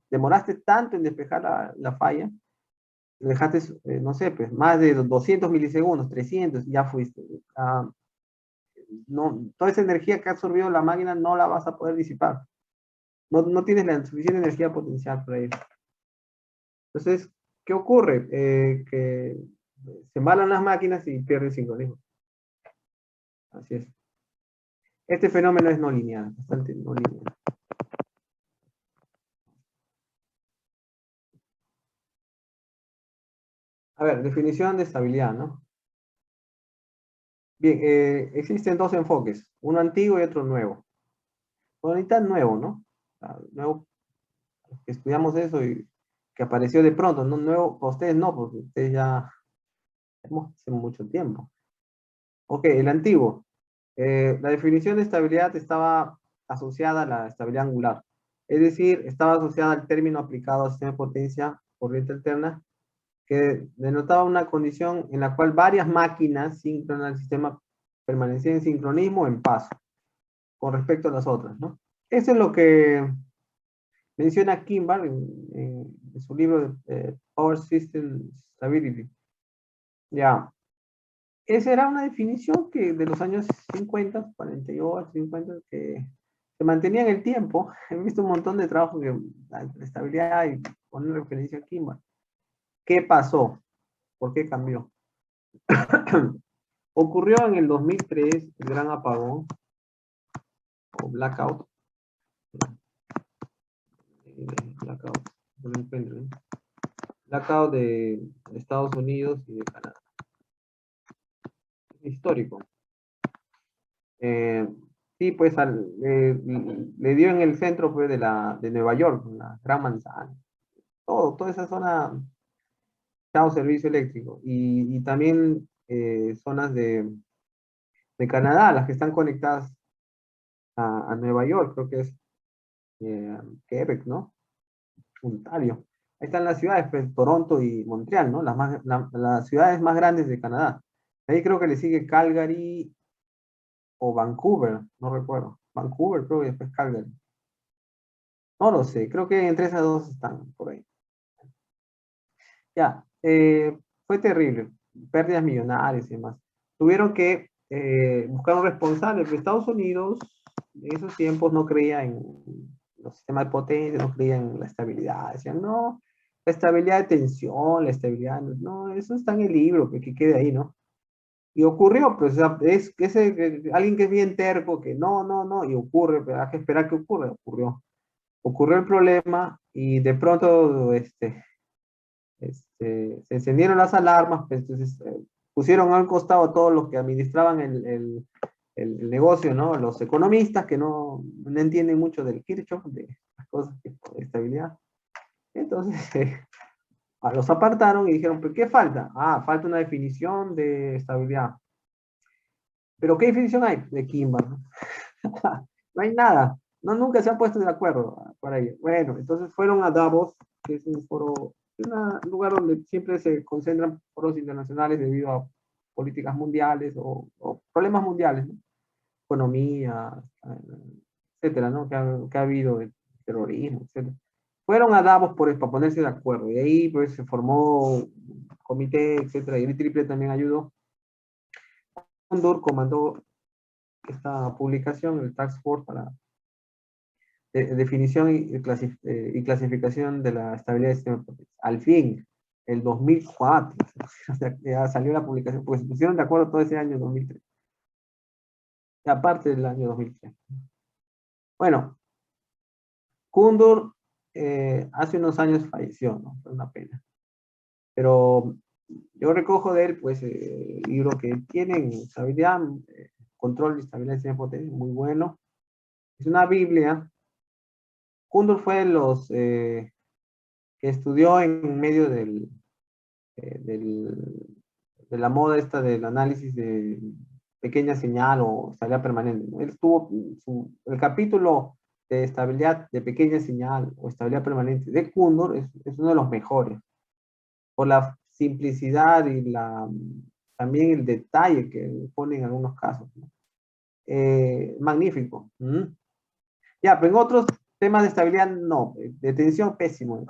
demoraste tanto en despejar la falla, dejaste, no sé, pues más de 200 milisegundos, 300, ya fuiste. No, toda esa energía que ha absorbido la máquina no la vas a poder disipar. No tienes la suficiente energía potencial para ello. Entonces, ¿qué ocurre? Que se embalan las máquinas y pierden sincronismo. Así es. Este fenómeno es no lineal, bastante no lineal. A ver, definición de estabilidad, ¿no? Bien, existen dos enfoques, uno antiguo y otro nuevo. Ahorita nuevo, ¿no? Nuevo, que estudiamos eso y que apareció de pronto, ¿no? Nuevo, para ustedes no, porque ustedes ya hemos hace mucho tiempo. Ok, el antiguo. La definición de estabilidad estaba asociada a la estabilidad angular. Es decir, estaba asociada al término aplicado al sistema de potencia corriente alterna, que denotaba una condición en la cual varias máquinas síncronas del sistema permanecían en sincronismo o en paso con respecto a las otras, ¿no? Eso es lo que menciona Kimball en su libro de Power System Stability. Ya, esa era una definición que de los años 50, 48, 50, que se mantenía en el tiempo. He visto un montón de trabajos de estabilidad y poner referencia a Kimball. ¿Qué pasó? ¿Por qué cambió? Ocurrió en el 2003 el gran apagón o blackout. Blackout, no lo encuentro, ¿eh? Blackout de Estados Unidos y de Canadá. Histórico. Sí, pues le dio en el centro pues, de Nueva York, la Gran Manzana. Toda esa zona, chao servicio eléctrico. Y también zonas de Canadá, las que están conectadas a Nueva York, creo que es Quebec, ¿no? Ontario. Ahí están las ciudades, pues, Toronto y Montreal, ¿no? Las ciudades más grandes de Canadá. Ahí creo que le sigue Calgary o Vancouver, no recuerdo. Vancouver, creo que después Calgary. No lo sé, creo que entre esas dos están por ahí. Ya, fue terrible. Pérdidas millonarias y demás. Tuvieron que buscar un responsable. Pero Estados Unidos en esos tiempos no creía en los sistemas de potencia, no creía en la estabilidad. Decían, no, la estabilidad de tensión, la estabilidad, no, eso está en el libro, que quede ahí, ¿no? Y ocurrió, pues, es alguien que es bien terco, que no, y ocurre, pero hay que esperar que ocurra, ocurrió. Ocurrió el problema y de pronto, se encendieron las alarmas, pues, entonces pusieron al costado a todos los que administraban el negocio, ¿no? Los economistas que no entienden mucho del Kirchhoff, de las cosas de estabilidad. Entonces, los apartaron y dijeron, ¿pero qué falta? Ah, falta una definición de estabilidad. ¿Pero qué definición hay? De Kimball. No hay nada. No, nunca se han puesto de acuerdo para ello. Bueno, entonces fueron a Davos, que es un foro, un lugar donde siempre se concentran foros internacionales debido a políticas mundiales o problemas mundiales, ¿no? Economía, etcétera, ¿no? Que ha habido de terrorismo, etcétera. Fueron a Davos para ponerse de acuerdo y ahí pues se formó un comité, etcétera, y el Triple también ayudó. Condor comandó esta publicación, el Task Force, definición y clasificación de la estabilidad del sistema de potencia. Al fin, el 2004, o sea, ya salió la publicación, pues se pusieron de acuerdo todo ese año 2003. Y aparte del año 2003. Bueno, Kundor hace unos años falleció, ¿no? Fue una pena. Pero yo recojo de él, pues, libros que tienen estabilidad, control y estabilidad del sistema de potencia, muy bueno. Es una Biblia. Kundor fue que estudió en medio de la moda esta del análisis de pequeña señal o estabilidad permanente, ¿no? Él tuvo el capítulo de estabilidad de pequeña señal o estabilidad permanente de Kundor es uno de los mejores, por la simplicidad y también el detalle que pone en algunos casos, ¿no? Magnífico. Ya, pero en otros temas de estabilidad, no. De tensión, pésimo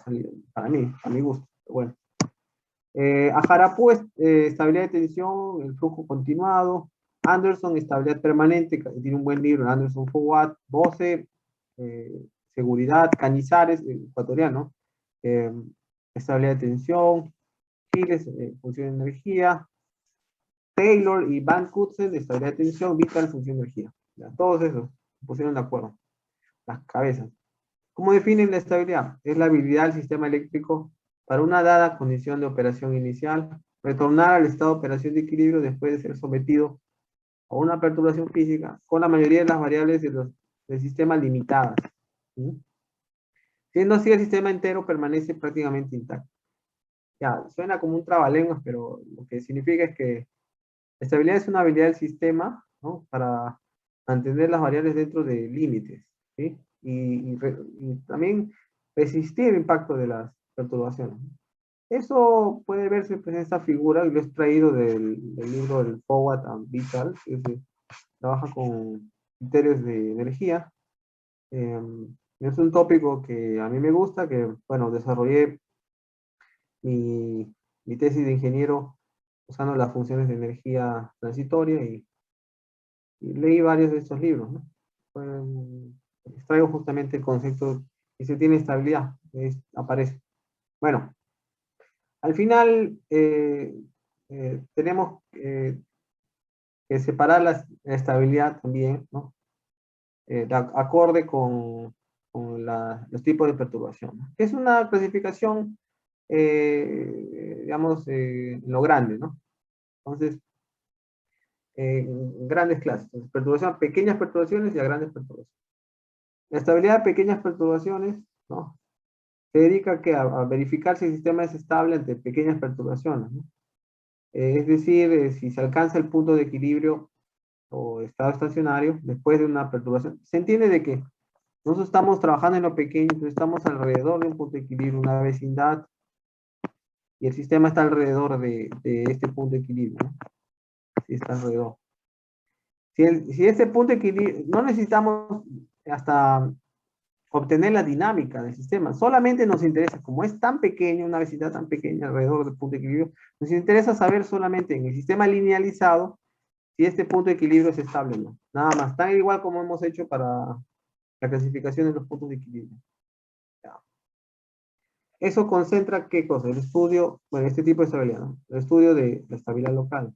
para mí, a mi gusto. Bueno. Ajarapú, estabilidad de tensión, el flujo continuado. Anderson, estabilidad permanente, tiene un buen libro. Anderson Fouad, 12, seguridad. Cañizares, ecuatoriano, estabilidad de tensión. Giles, función de energía. Taylor y Van Cutzen, estabilidad de tensión. Vital, función de energía. Ya, todos esos se pusieron de acuerdo. Las cabezas. ¿Cómo definen la estabilidad? Es la habilidad del sistema eléctrico para una dada condición de operación inicial, retornar al estado de operación de equilibrio después de ser sometido a una perturbación física con la mayoría de las variables del sistema limitadas. ¿Sí? Siendo así, el sistema entero permanece prácticamente intacto. Ya, suena como un trabalenguas, pero lo que significa es que la estabilidad es una habilidad del sistema, ¿no? Para mantener las variables dentro de límites, ¿sí? Y también resistir el impacto de las perturbaciones. Eso puede verse, pues, en esta figura, y lo he extraído del libro del Fouad and Vital, que trabaja con criterios de energía. Es un tópico que a mí me gusta, que, bueno, desarrollé mi tesis de ingeniero usando las funciones de energía transitoria y leí varios de estos libros, ¿no? Extraigo justamente el concepto y se tiene estabilidad, aparece. Bueno, al final tenemos que separar la estabilidad también, ¿no? Acorde con los tipos de perturbación, ¿no? Es una clasificación, digamos, lo grande, ¿no? Entonces, grandes clases, perturbación, pequeñas perturbaciones y a grandes perturbaciones. La estabilidad de pequeñas perturbaciones, ¿no? Se dedica a verificar si el sistema es estable ante pequeñas perturbaciones, ¿no? Es decir, si se alcanza el punto de equilibrio o estado estacionario después de una perturbación. Se entiende de que nosotros estamos trabajando en lo pequeño, entonces estamos alrededor de un punto de equilibrio, una vecindad, y el sistema está alrededor de este punto de equilibrio, ¿no? Si está alrededor. Si este punto de equilibrio, no necesitamos hasta obtener la dinámica del sistema, solamente nos interesa, como es tan pequeño, una vecindad tan pequeña alrededor del punto de equilibrio, nos interesa saber solamente en el sistema linealizado si este punto de equilibrio es estable o no. Nada más, tan igual como hemos hecho para la clasificación de los puntos de equilibrio. Ya. Eso concentra, ¿qué cosa? El estudio, bueno, este tipo de estabilidad, ¿no? El estudio de la estabilidad local.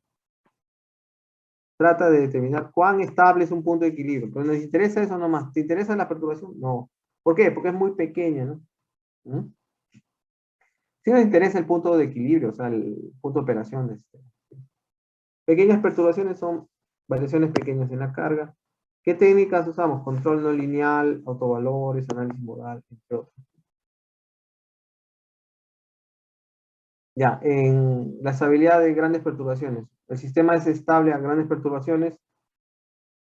Trata de determinar cuán estable es un punto de equilibrio. Pero nos interesa eso nomás. ¿Te interesa la perturbación? No. ¿Por qué? Porque es muy pequeña, ¿no? ¿Mm? Sí nos interesa el punto de equilibrio, o sea, el punto de operación. Pequeñas perturbaciones son variaciones pequeñas en la carga. ¿Qué técnicas usamos? Control no lineal, autovalores, análisis modal, entre otros. Ya, en la estabilidad de grandes perturbaciones. El sistema es estable a grandes perturbaciones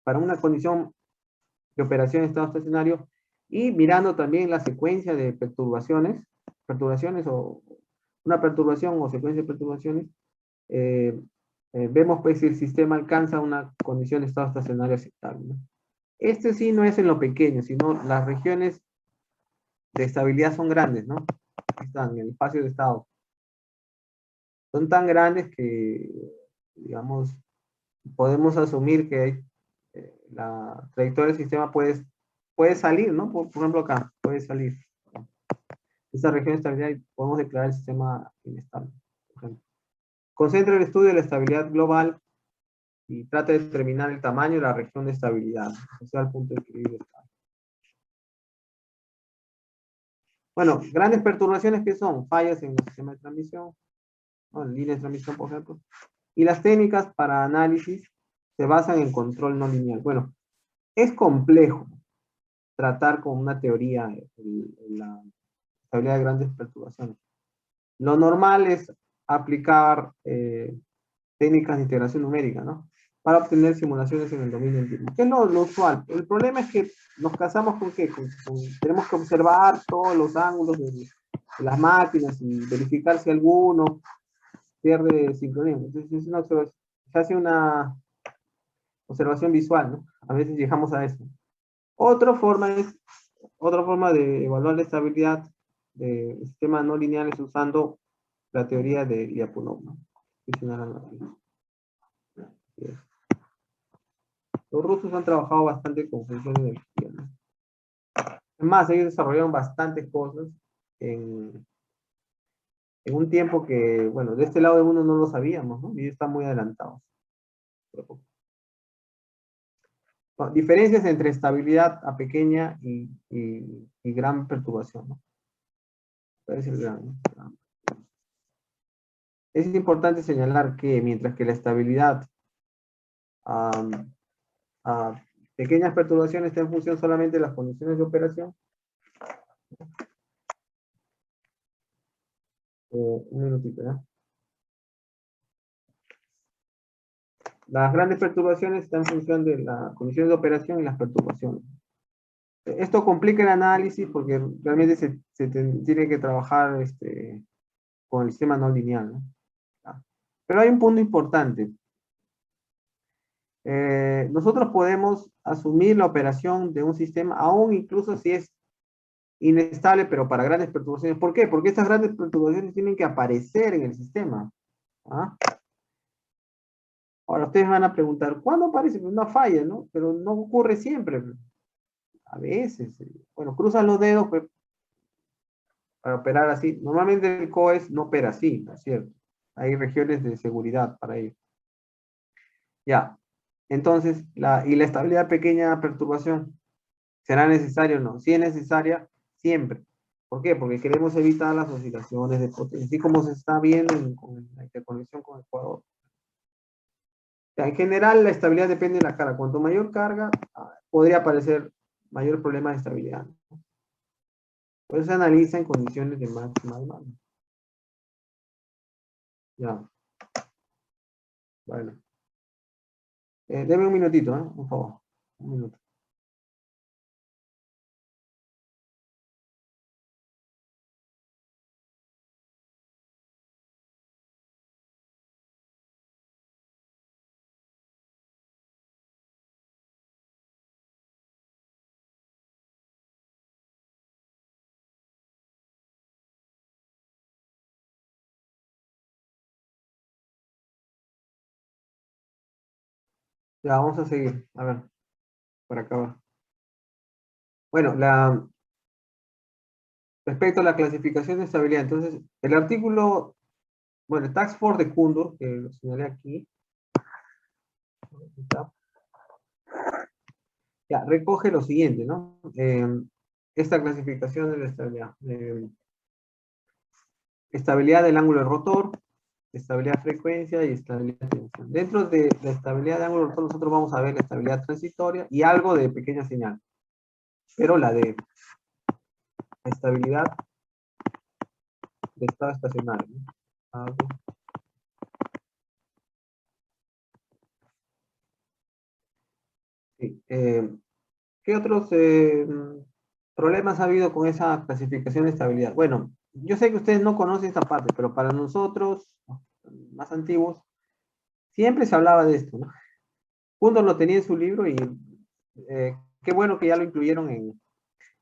para una condición de operación en estado estacionario y mirando también la secuencia de perturbaciones o una perturbación o secuencia de perturbaciones, vemos pues si el sistema alcanza una condición de estado estacionario aceptable, ¿no? Este sí no es en lo pequeño, sino las regiones de estabilidad son grandes, ¿no? Aquí están, en el espacio de estado. Son tan grandes que, digamos, podemos asumir que la trayectoria del sistema puede puede salir, ¿no? Por ejemplo, acá, puede salir. Esta región de estabilidad y podemos declarar el sistema inestable, por ejemplo. Concentra el estudio de la estabilidad global y trata de determinar el tamaño de la región de estabilidad, o sea, el punto de equilibrio estable. Bueno, grandes perturbaciones que son fallas en el sistema de transmisión, ¿no? En líneas de transmisión, por ejemplo. Y las técnicas para análisis se basan en control no lineal. Bueno, es complejo tratar con una teoría la estabilidad de grandes perturbaciones. Lo normal es aplicar técnicas de integración numérica, ¿no? Para obtener simulaciones en el dominio del tiempo. ¿Qué es lo usual? El problema es que nos casamos con que tenemos que observar todos los ángulos de las máquinas y verificar si alguno pierde sincronía. Entonces, se hace una observación visual, ¿no? A veces llegamos a eso. Otra forma de evaluar la estabilidad de sistemas no lineales usando la teoría de Lyapunov, ¿no? Los rusos han trabajado bastante con funciones de energía, ¿no? Es más, ellos desarrollaron bastantes cosas en un tiempo que, bueno, de este lado del mundo no lo sabíamos, ¿no? Y ellos están muy adelantados. Bueno, diferencias entre estabilidad a pequeña y gran perturbación, ¿no? Es el gran, ¿no? Es importante señalar que mientras que la estabilidad a pequeñas perturbaciones está en función solamente de las condiciones de operación. Un minutito, ¿ya? Las grandes perturbaciones están en función de las condiciones de operación y las perturbaciones. Esto complica el análisis porque realmente se tiene que trabajar con el sistema no lineal, ¿no? Pero hay un punto importante. Nosotros podemos asumir la operación de un sistema, aún incluso si es inestable, pero para grandes perturbaciones. ¿Por qué? Porque estas grandes perturbaciones tienen que aparecer en el sistema. ¿Ah? Ahora ustedes van a preguntar, ¿cuándo aparece? Pues una falla, ¿no? Pero no ocurre siempre. A veces. Bueno, cruzan los dedos pues, para operar así. Normalmente el COES no opera así, ¿no es cierto? Hay regiones de seguridad para ello. Ya. Entonces, la estabilidad pequeña perturbación, ¿será necesaria o no? Si es necesaria, siempre. ¿Por qué? Porque queremos evitar las oscilaciones de potencia, así como se está viendo con la interconexión con Ecuador. En general, la estabilidad depende de la carga. Cuanto mayor carga, podría aparecer mayor problema de estabilidad. Por eso se analiza en condiciones de máxima demanda. Ya. Bueno. Deme un minutito, por favor. Un minuto. Ya, vamos a seguir. A ver, para acabar. Bueno, respecto a la clasificación de estabilidad, entonces, el artículo, bueno, el Task Force de Kundor, que lo señalé aquí, ya, recoge lo siguiente, ¿no? Esta clasificación de la estabilidad. Estabilidad del ángulo de rotor, estabilidad de frecuencia y estabilidad de tensión. Dentro de la estabilidad de ángulo de rotor, nosotros vamos a ver la estabilidad transitoria y algo de pequeña señal. Pero la de estabilidad de estado estacionario, ¿no? Algo. Sí. ¿Qué otros problemas ha habido con esa clasificación de estabilidad? Bueno, yo sé que ustedes no conocen esta parte, pero para nosotros, más antiguos, siempre se hablaba de esto, ¿no? Kundor lo tenía en su libro y qué bueno que ya lo incluyeron en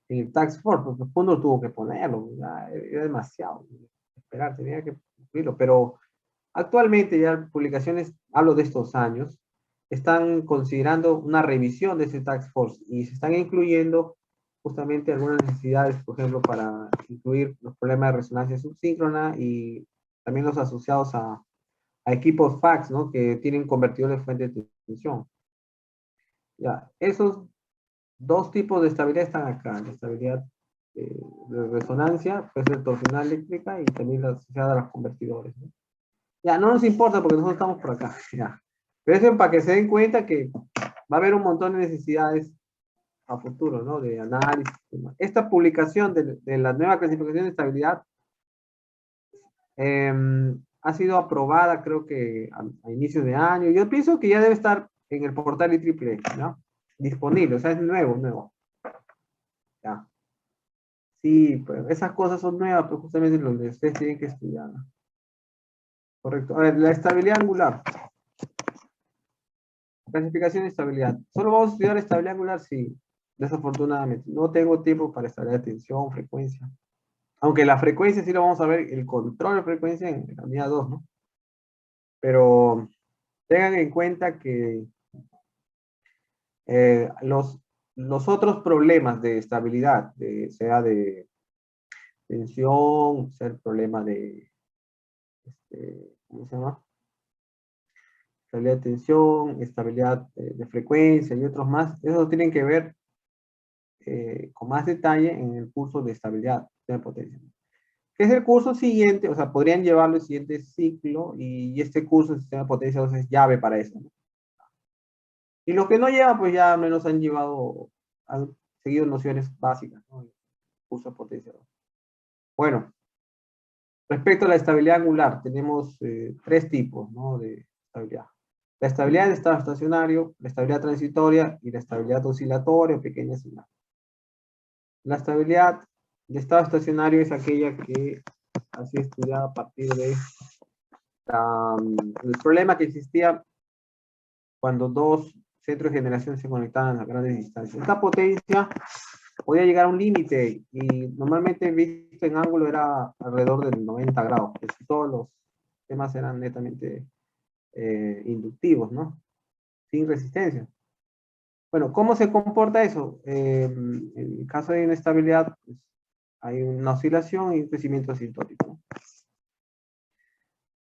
el Task Force, porque Kundor tuvo que ponerlo, ya era demasiado esperar, tenía que incluirlo, pero actualmente ya publicaciones, hablo de estos años, están considerando una revisión de ese Task Force y se están incluyendo justamente algunas necesidades, por ejemplo, para incluir los problemas de resonancia subsíncrona y también los asociados a equipos fax, ¿no? Que tienen convertidores de fuente de tensión. Ya, esos dos tipos de estabilidad están acá. La estabilidad de resonancia, puede ser torsional eléctrica y también la asociada a los convertidores, ¿no? Ya, no nos importa porque nosotros estamos por acá, ya. Pero eso es para que se den cuenta que va a haber un montón de necesidades a futuro, ¿no? De análisis. Esta publicación de la nueva clasificación de estabilidad ha sido aprobada, creo que a inicios de año. Yo pienso que ya debe estar en el portal IEEE, ¿no? Disponible, o sea, es nuevo. Ya. Sí, pues esas cosas son nuevas, pero justamente lo que ustedes tienen que estudiar, ¿no? Correcto. A ver, la estabilidad angular. Clasificación de estabilidad. ¿Solo vamos a estudiar estabilidad angular? Sí, desafortunadamente. No tengo tiempo para estabilidad de tensión, frecuencia. Aunque la frecuencia sí lo vamos a ver, el control de frecuencia en la unidad 2, ¿no? Pero tengan en cuenta que los otros problemas de estabilidad, sea de tensión, sea el problema de, ¿cómo se llama? Estabilidad de tensión, estabilidad de frecuencia y otros más, esos tienen que ver con más detalle en el curso de estabilidad de potencia. Que es el curso siguiente, o sea, podrían llevarlo el siguiente ciclo y este curso de sistema de potencia es llave para eso, ¿no? Y los que no llevan, pues ya al menos han llevado, han seguido nociones básicas, ¿no? El curso de potencia. Bueno, respecto a la estabilidad angular, tenemos tres tipos, ¿no? De estabilidad. La estabilidad de estado estacionario, la estabilidad transitoria y la estabilidad oscilatoria o pequeña señal. La estabilidad de estado estacionario es aquella que ha sido estudiada a partir de el problema que existía cuando dos centros de generación se conectaban a grandes distancias. Esta potencia podía llegar a un límite y normalmente visto en ángulo era alrededor del 90 grados. Pues todos los temas eran netamente inductivos, ¿no? Sin resistencia. Bueno, ¿cómo se comporta eso? En el caso de inestabilidad, pues, hay una oscilación y un crecimiento asintótico, ¿no?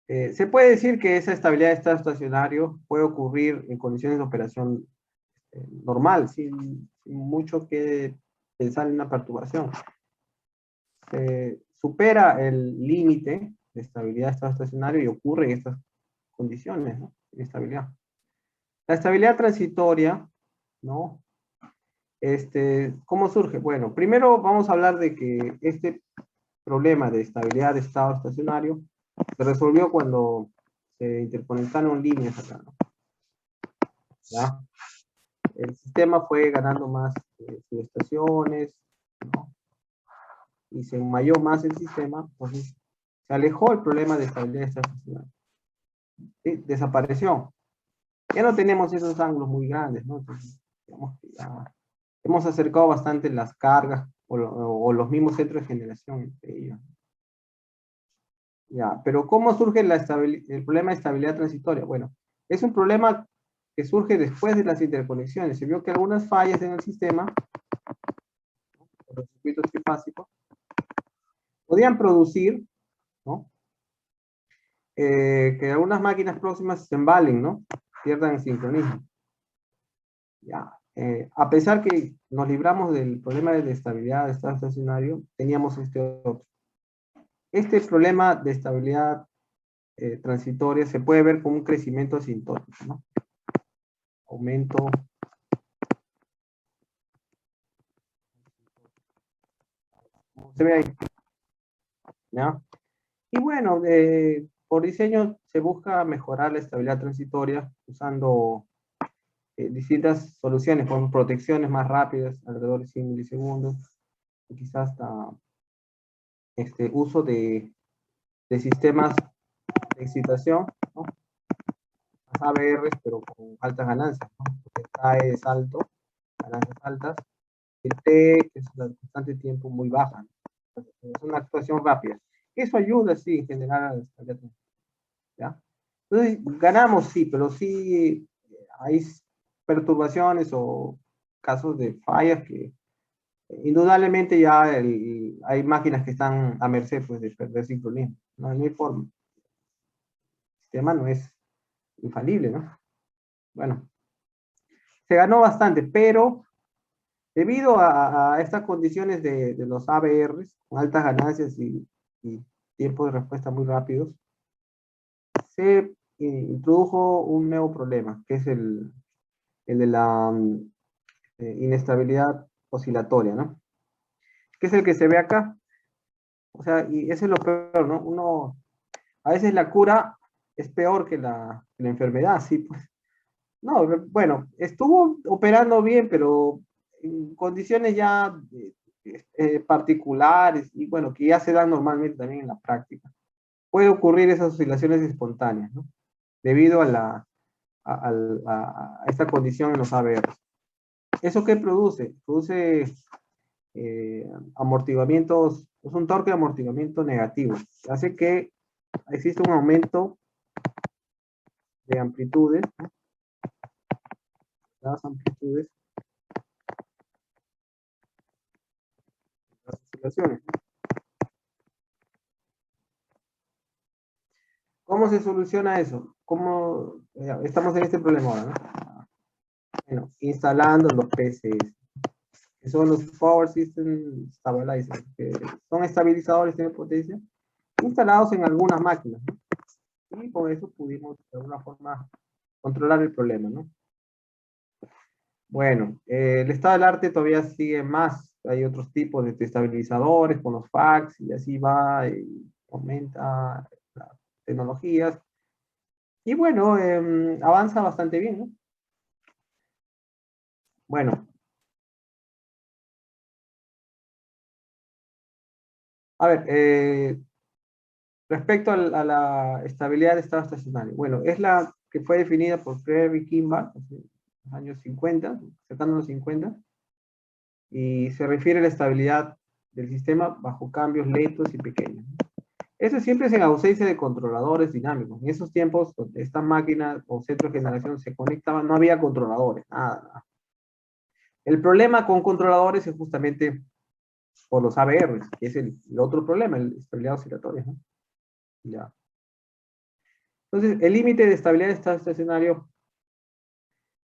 Se puede decir que esa estabilidad de estado estacionario puede ocurrir en condiciones de operación normal, sin mucho que pensar en una perturbación. Se supera el límite de estabilidad de estado estacionario y ocurre en estas condiciones, ¿no? De estabilidad. La estabilidad transitoria, ¿no? ¿Cómo surge? Bueno, primero vamos a hablar de que este problema de estabilidad de estado estacionario se resolvió cuando se interconectaron líneas acá, ¿no? ¿Ya? El sistema fue ganando más subestaciones, ¿no? Y se enmayó más el sistema, entonces se alejó el problema de estabilidad de estado estacionario. ¿Sí? Desapareció. Ya no tenemos esos ángulos muy grandes, ¿no? Entonces, digamos que ya hemos acercado bastante las cargas o los mismos centros de generación entre ellos. Ya, pero ¿cómo surge el problema de estabilidad transitoria? Bueno, es un problema que surge después de las interconexiones. Se vio que algunas fallas en el sistema, los circuitos trifásicos, podían producir, ¿no? Que algunas máquinas próximas se embalen, ¿no? Pierdan sincronismo. Ya. A pesar que nos libramos del problema de estabilidad de estado estacionario, teníamos este otro. Este problema de estabilidad transitoria se puede ver como un crecimiento asintótico, ¿no? Aumento. Como se ve ahí, ¿ya? Y bueno, por diseño se busca mejorar la estabilidad transitoria usando distintas soluciones, con protecciones más rápidas, alrededor de 100 milisegundos, y quizás hasta uso de sistemas de excitación, ¿no? ABRs, pero con altas ganancias, ¿no? Porque el TAE es alto, ganancias altas, el T, que es la constante de tiempo muy baja, ¿no? Es una actuación rápida. Eso ayuda, sí, en general a la estabilidad, ¿ya? Entonces, ganamos, sí, pero sí hay perturbaciones o casos de fallas que indudablemente ya hay máquinas que están a merced pues, de perder sincronismo. No, no hay forma. El sistema no es infalible, ¿no? Bueno, se ganó bastante, pero debido a estas condiciones de los ABRs, con altas ganancias y tiempos de respuesta muy rápidos, se introdujo un nuevo problema, que es el de la inestabilidad oscilatoria, ¿no? Que es el que se ve acá. O sea, y ese es lo peor, ¿no? A veces la cura es peor que la enfermedad, sí, pues. No, bueno, estuvo operando bien, pero en condiciones ya particulares y bueno, que ya se dan normalmente también en la práctica. Puede ocurrir esas oscilaciones espontáneas, ¿no? Debido a esta condición en los ABRs. ¿Eso qué produce? Produce amortiguamientos, es un torque de amortiguamiento negativo. Hace que exista un aumento de amplitudes, ¿no? Las amplitudes, las oscilaciones. ¿Cómo se soluciona eso? ¿Cómo estamos en este problema ahora, ¿no? Bueno, instalando los PCS, que son los Power System Stabilizers, que son estabilizadores de potencia instalados en algunas máquinas, ¿no? Y con eso pudimos de alguna forma controlar el problema, ¿no? Bueno, el estado del arte todavía sigue más. Hay otros tipos de estabilizadores con los fax y así va y aumenta las tecnologías. Y bueno, avanza bastante bien, ¿no? Bueno, a ver, respecto a la estabilidad de estado estacionario. Bueno, es la que fue definida por Craig y Kimball en los años 50, cercano a los 50, y se refiere a la estabilidad del sistema bajo cambios lentos y pequeños. Eso siempre es en ausencia de controladores dinámicos. En esos tiempos, donde estas máquinas o centros de generación se conectaban, no había controladores, nada, nada. El problema con controladores es justamente por los ABRs, que es el otro problema, el estabilidad oscilatoria, ¿no? Ya. Entonces, el límite de estabilidad de estado estacionario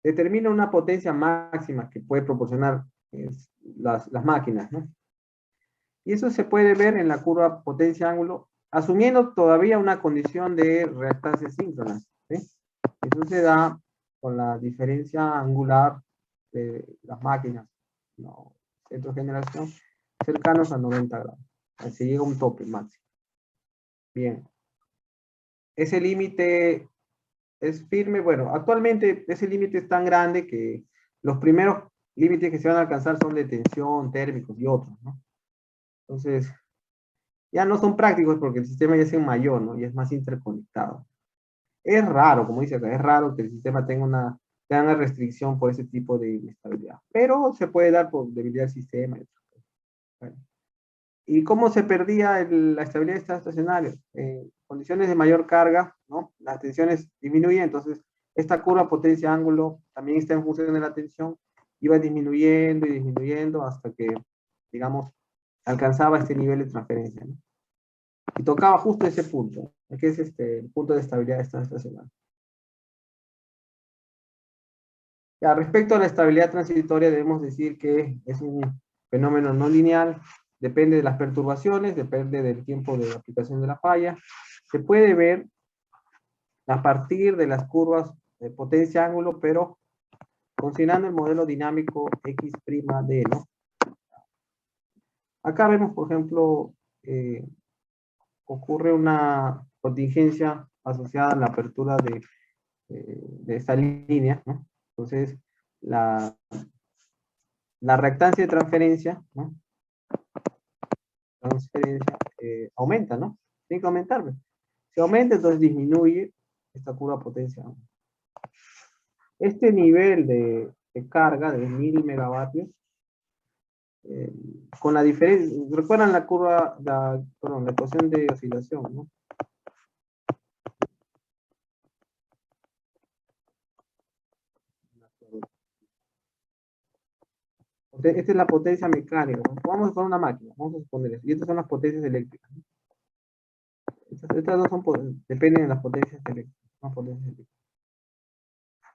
determina una potencia máxima que puede proporcionar las máquinas, ¿no? Y eso se puede ver en la curva potencia-ángulo, asumiendo todavía una condición de reactancia síncrona, ¿sí? Eso se da con la diferencia angular de las máquinas, ¿no? Centro de generación, cercanos a 90 grados. Se llega a un tope máximo. Bien. Ese límite es firme. Bueno, actualmente ese límite es tan grande que los primeros límites que se van a alcanzar son de tensión, térmicos y otros, ¿no? Entonces, ya no son prácticos porque el sistema ya es mayor, ¿no? Y es más interconectado. Es raro, como dice acá, es raro que el sistema tenga una restricción por ese tipo de inestabilidad, pero se puede dar por debilidad del sistema. Bueno. ¿Y cómo se perdía la estabilidad de estado estacionario? En condiciones de mayor carga, ¿no? Las tensiones disminuyen, entonces esta curva potencia-ángulo también está en función de la tensión, iba disminuyendo y disminuyendo hasta que, digamos, alcanzaba este nivel de transferencia, ¿no? Y tocaba justo ese punto, que es el punto de estabilidad de estado estacionario. Ya, respecto a la estabilidad transitoria, debemos decir que es un fenómeno no lineal, depende de las perturbaciones, depende del tiempo de aplicación de la falla. Se puede ver a partir de las curvas de potencia-ángulo, pero considerando el modelo dinámico X'(D), ¿no? Acá vemos, por ejemplo, ocurre una contingencia asociada a la apertura de esta línea, ¿no? Entonces, la reactancia de transferencia, ¿no? Transferencia aumenta, ¿no? Tiene que aumentar. Si aumenta, entonces disminuye esta curva potencia. Este nivel de carga de 1000 megavatios, con la diferencia, recuerdan la curva, perdón, la ecuación de oscilación, ¿no? Esta es la potencia mecánica, ¿no? Vamos a poner una máquina, vamos a suponer eso. Y estas son las potencias eléctricas, ¿no? Estas dos son, dependen de las potencias eléctricas. Las potencias eléctricas.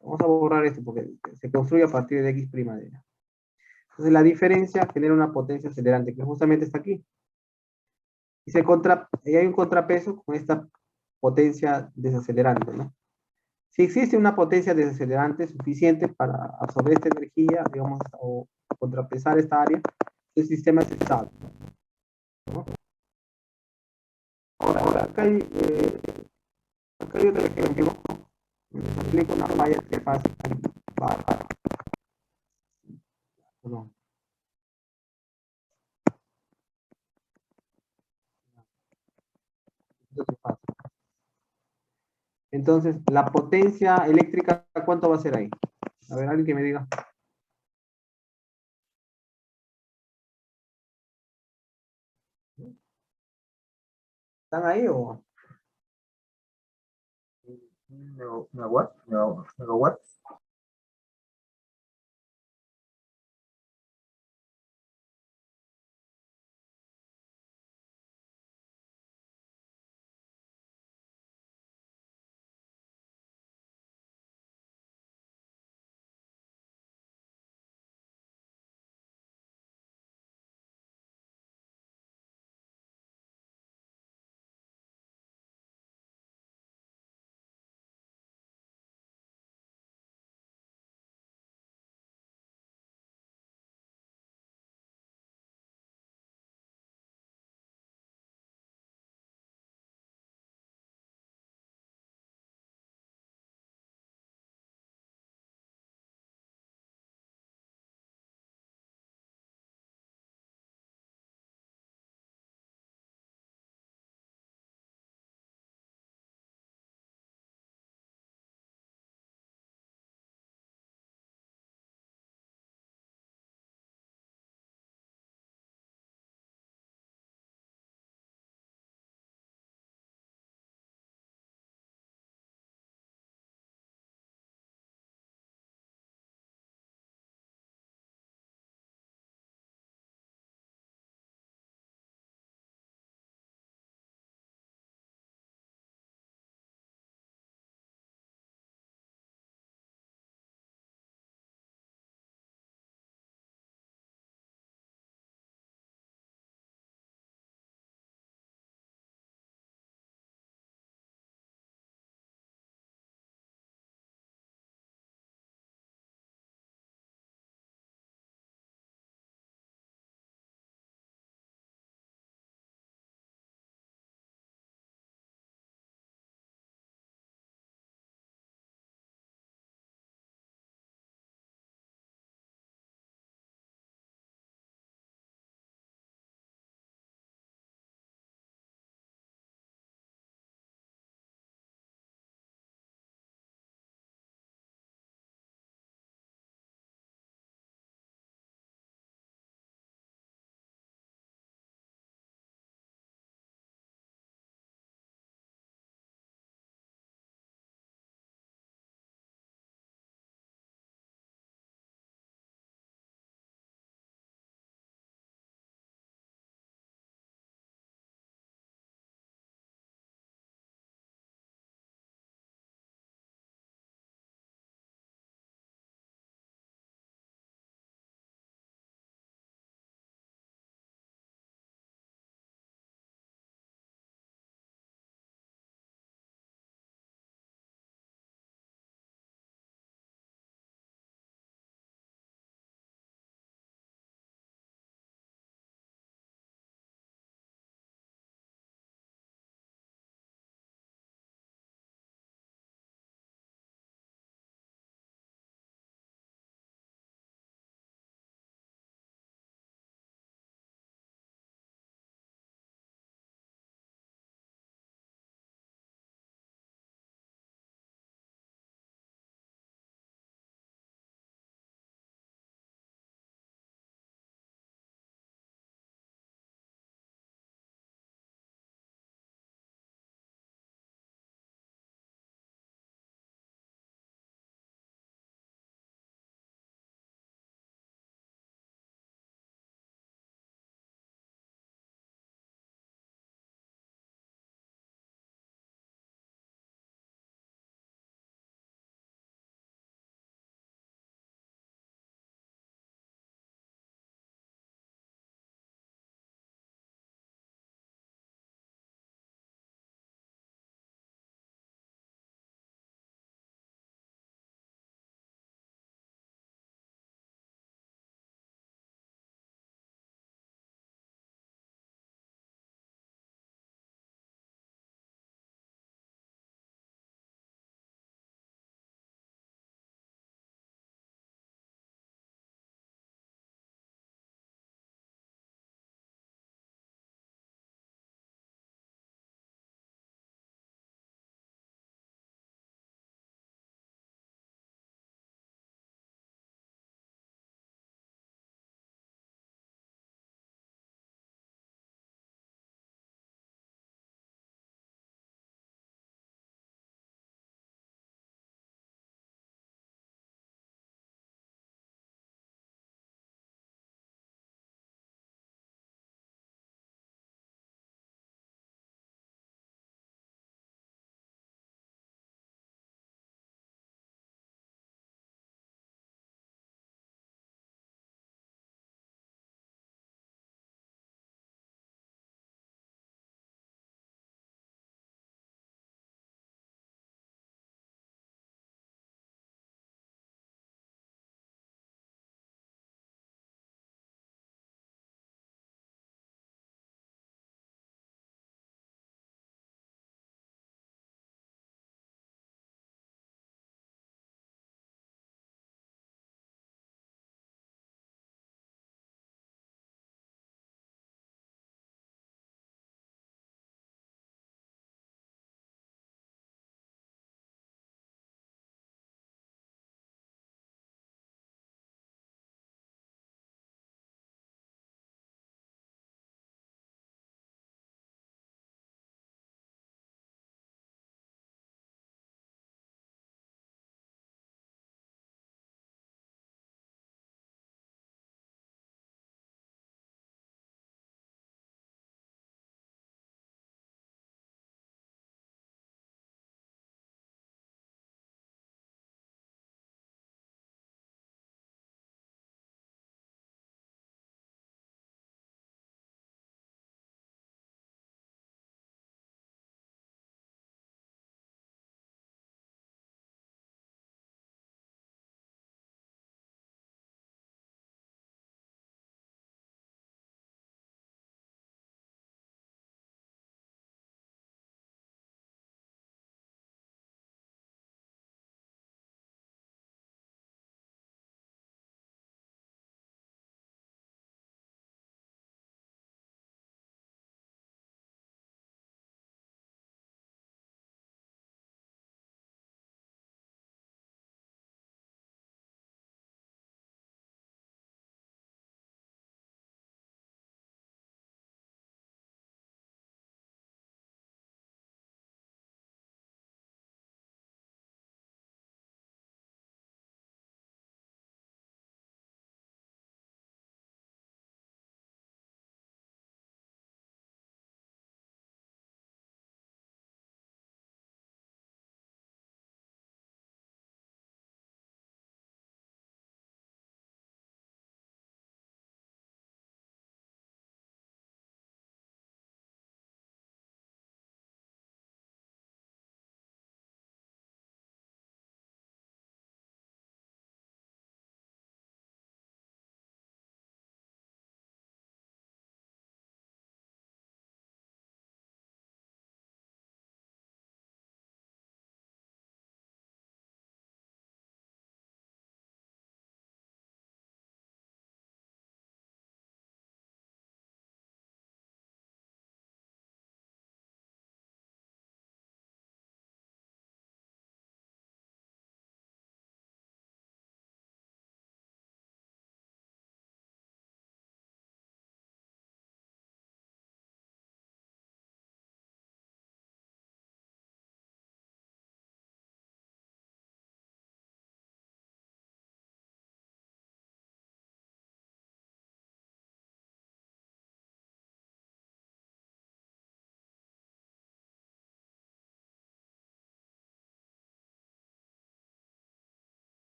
Vamos a borrar esto porque se construye a partir de X'. Entonces la diferencia genera una potencia acelerante, que justamente está aquí. Y hay un contrapeso con esta potencia desacelerante, ¿no? Si existe una potencia desacelerante suficiente para absorber esta energía, digamos, o contrapesar esta área, el sistema es estable, ¿no? Ahora acá hay otro ejemplo, donde se aplica una malla trifásica baja. Perdón. Entonces, la potencia eléctrica, ¿cuánto va a ser ahí? A ver, alguien que me diga. ¿Están ahí o? Megawatt, megawatt.